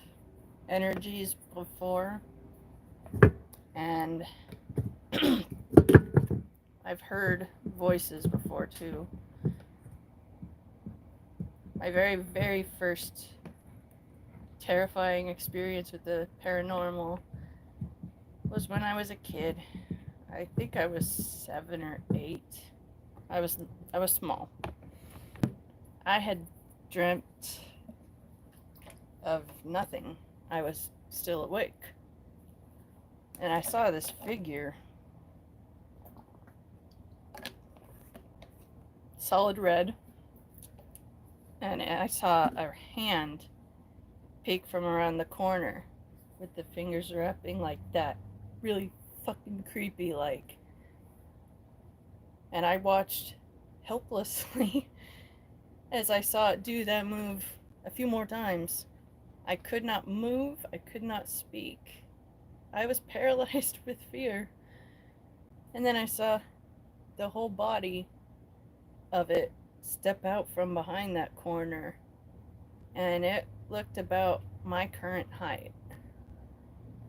energies before, and I've heard voices before too. My very, very first terrifying experience with the paranormal was when I was a kid. I think I was 7 or 8. I was small. I had dreamt of nothing. I was still awake. And I saw this figure. Solid red. And I saw a hand peek from around the corner with the fingers wrapping like that. Really fucking creepy like. And I watched helplessly as I saw it do that move a few more times. I could not move. I could not speak. I was paralyzed with fear. And then I saw the whole body of it step out from behind that corner. And it looked about my current height.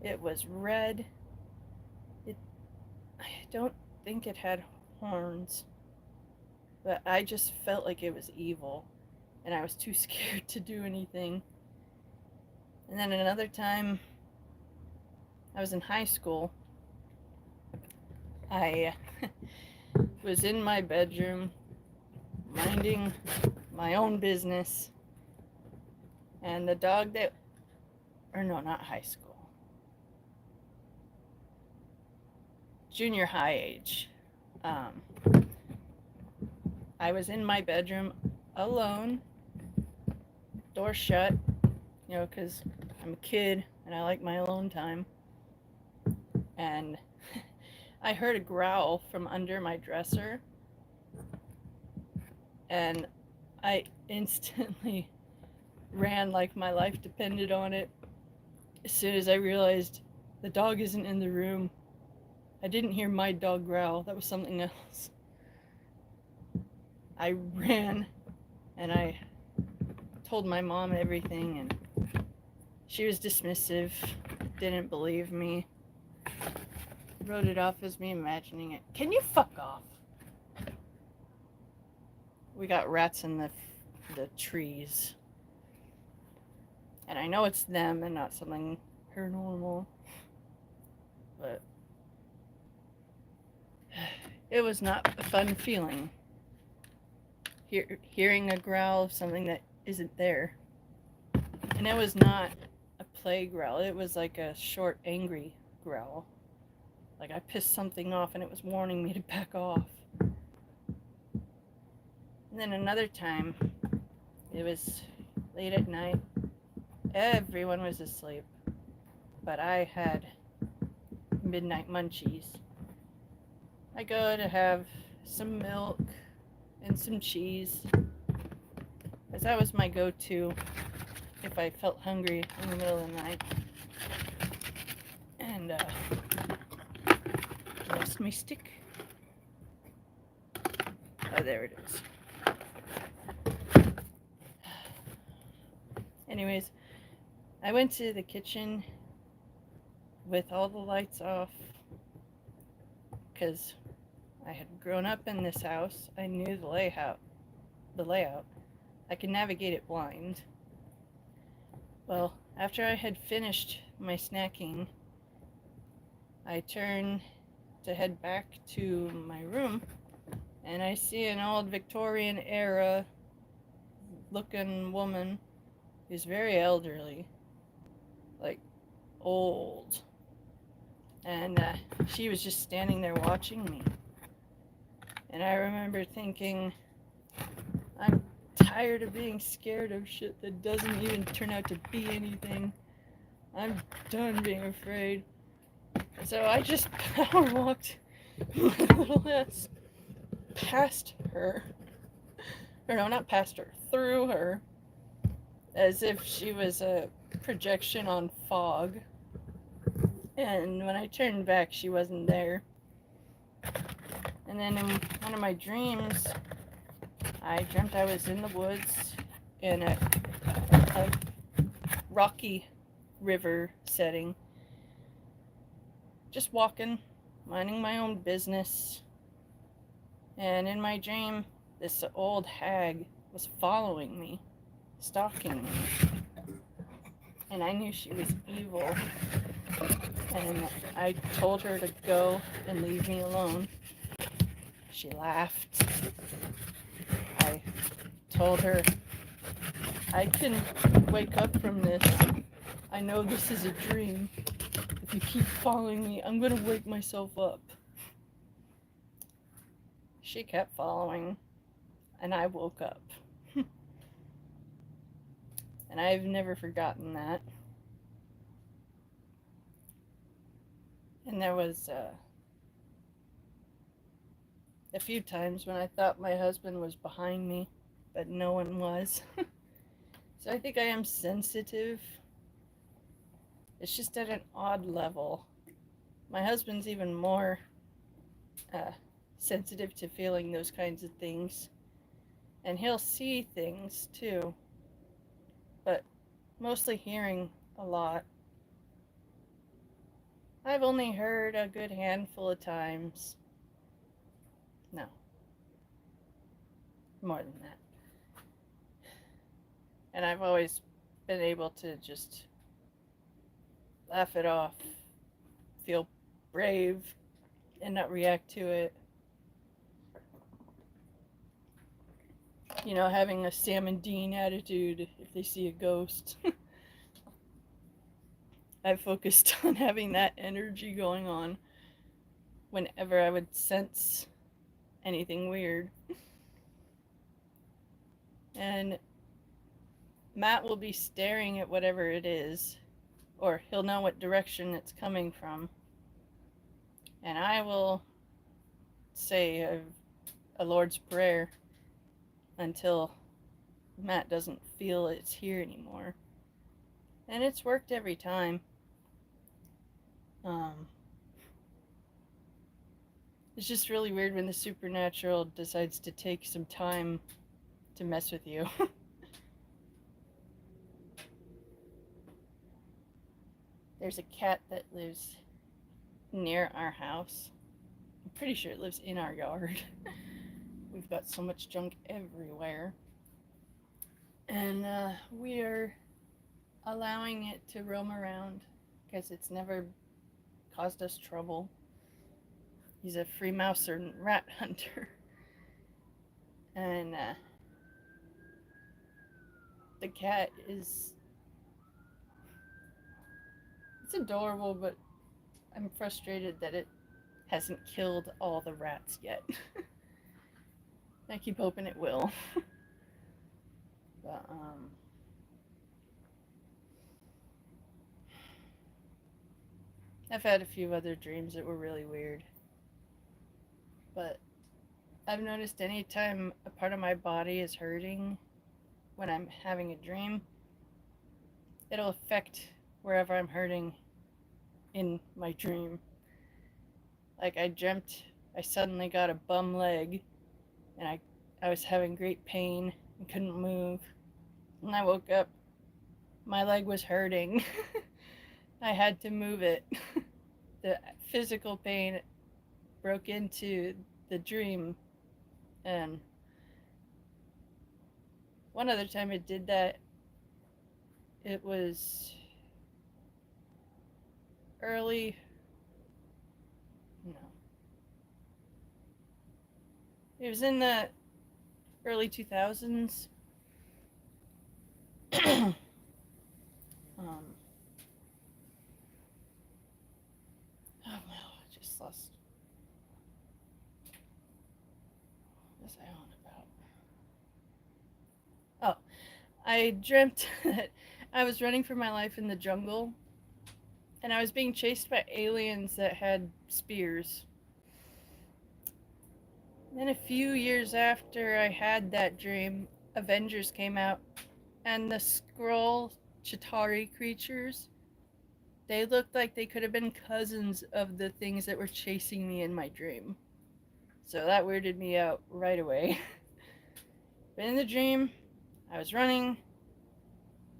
It was red. I don't think it had horns, but I just felt like it was evil, and I was too scared to do anything. And then another time, I was in high school. I was in my bedroom, minding my own business, and the dog that, or no, not high school, junior high age, I was in my bedroom alone, door shut, because I'm a kid and I like my alone time. And I heard a growl from under my dresser, and I instantly ran like my life depended on it. As soon as I realized the dog isn't in the room, I didn't hear my dog growl. That was something else. I ran and I told my mom everything, and she was dismissive, didn't believe me, wrote it off as me imagining it. Can you fuck off? We got rats in the trees. And I know it's them and not something paranormal, but it was not a fun feeling. Hearing a growl of something that isn't there. And it was not a play growl, it was like a short, angry growl. Like I pissed something off and it was warning me to back off. And then another time, it was late at night. Everyone was asleep, but I had midnight munchies. I go to have some milk and some cheese, as that was my go-to if I felt hungry in the middle of the night. And lost my stick. Oh, there it is. Anyways, I went to the kitchen with all the lights off because I had grown up in this house. I knew the layout. I could navigate it blind. Well, after I had finished my snacking, I turned to head back to my room, and I see an old Victorian era looking woman who's very elderly, like old, and she was just standing there watching me. And I remember thinking, I'm tired of being scared of shit that doesn't even turn out to be anything. I'm done being afraid. So I just power walked my little ass past her. Or no, not past her, through her, as if she was a projection on fog. And when I turned back, she wasn't there. And then in one of my dreams, I dreamt I was in the woods in a rocky river setting, just walking, minding my own business. And in my dream, this old hag was following me, stalking me. And I knew she was evil. And I told her to go and leave me alone. She laughed. I told her, I can wake up from this. I know this is a dream. If you keep following me, I'm gonna wake myself up. She kept following, and I woke up. And I've never forgotten that. And there was a few times when I thought my husband was behind me, but no one was. So I think I am sensitive. It's just at an odd level. My husband's even more sensitive to feeling those kinds of things. And he'll see things too, but mostly hearing a lot. I've only heard a good handful of times. No. More than that. And I've always been able to just laugh it off, feel brave, and not react to it. You know, having a Sam and Dean attitude if they see a ghost. I focused on having that energy going on whenever I would sense anything weird. and Matt will be staring at whatever it is, or he'll know what direction it's coming from, and I will say a Lord's Prayer until Matt doesn't feel it's here anymore. And it's worked every time. It's just really weird when the supernatural decides to take some time to mess with you. There's a cat that lives near our house. I'm pretty sure it lives in our yard. We've got so much junk everywhere. And we are allowing it to roam around because it's never caused us trouble. He's a free mouse and rat hunter. And the cat is... It's adorable, but I'm frustrated that it hasn't killed all the rats yet. I keep hoping it will. But, I've had a few other dreams that were really weird. But I've noticed anytime a part of my body is hurting when I'm having a dream, it'll affect wherever I'm hurting in my dream. Like I dreamt I suddenly got a bum leg and I was having great pain and couldn't move. And I woke up, my leg was hurting. I had to move it. The physical pain broke into the dream. And one other time it did that, it was early, no, it was in the early 2000s. Oh no, I just lost. What was I on about? Oh, I dreamt that I was running for my life in the jungle, and I was being chased by aliens that had spears. Then a few years after I had that dream, Avengers came out, and the Skrull Chitauri creatures, they looked like they could have been cousins of the things that were chasing me in my dream. So that weirded me out right away. But in the dream, I was running,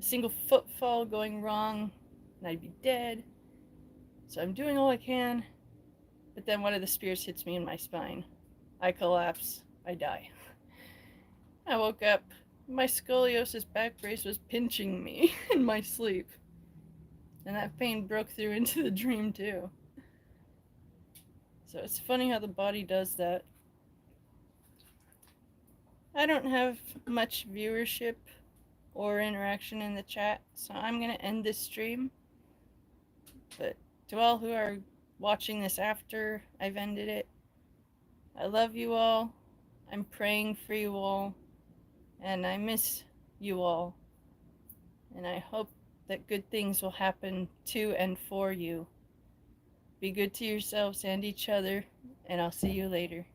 a single footfall going wrong, and I'd be dead. So I'm doing all I can, but then one of the spears hits me in my spine. I collapse, I die. I woke up, my scoliosis back brace was pinching me in my sleep. And that pain broke through into the dream too. So it's funny how the body does that. I don't have much viewership or interaction in the chat, so I'm going to end this stream. But to all who are watching this after I've ended it, I love you all. I'm praying for you all. And I miss you all. And I hope that good things will happen to and for you. Be good to yourselves and each other, and I'll see you later.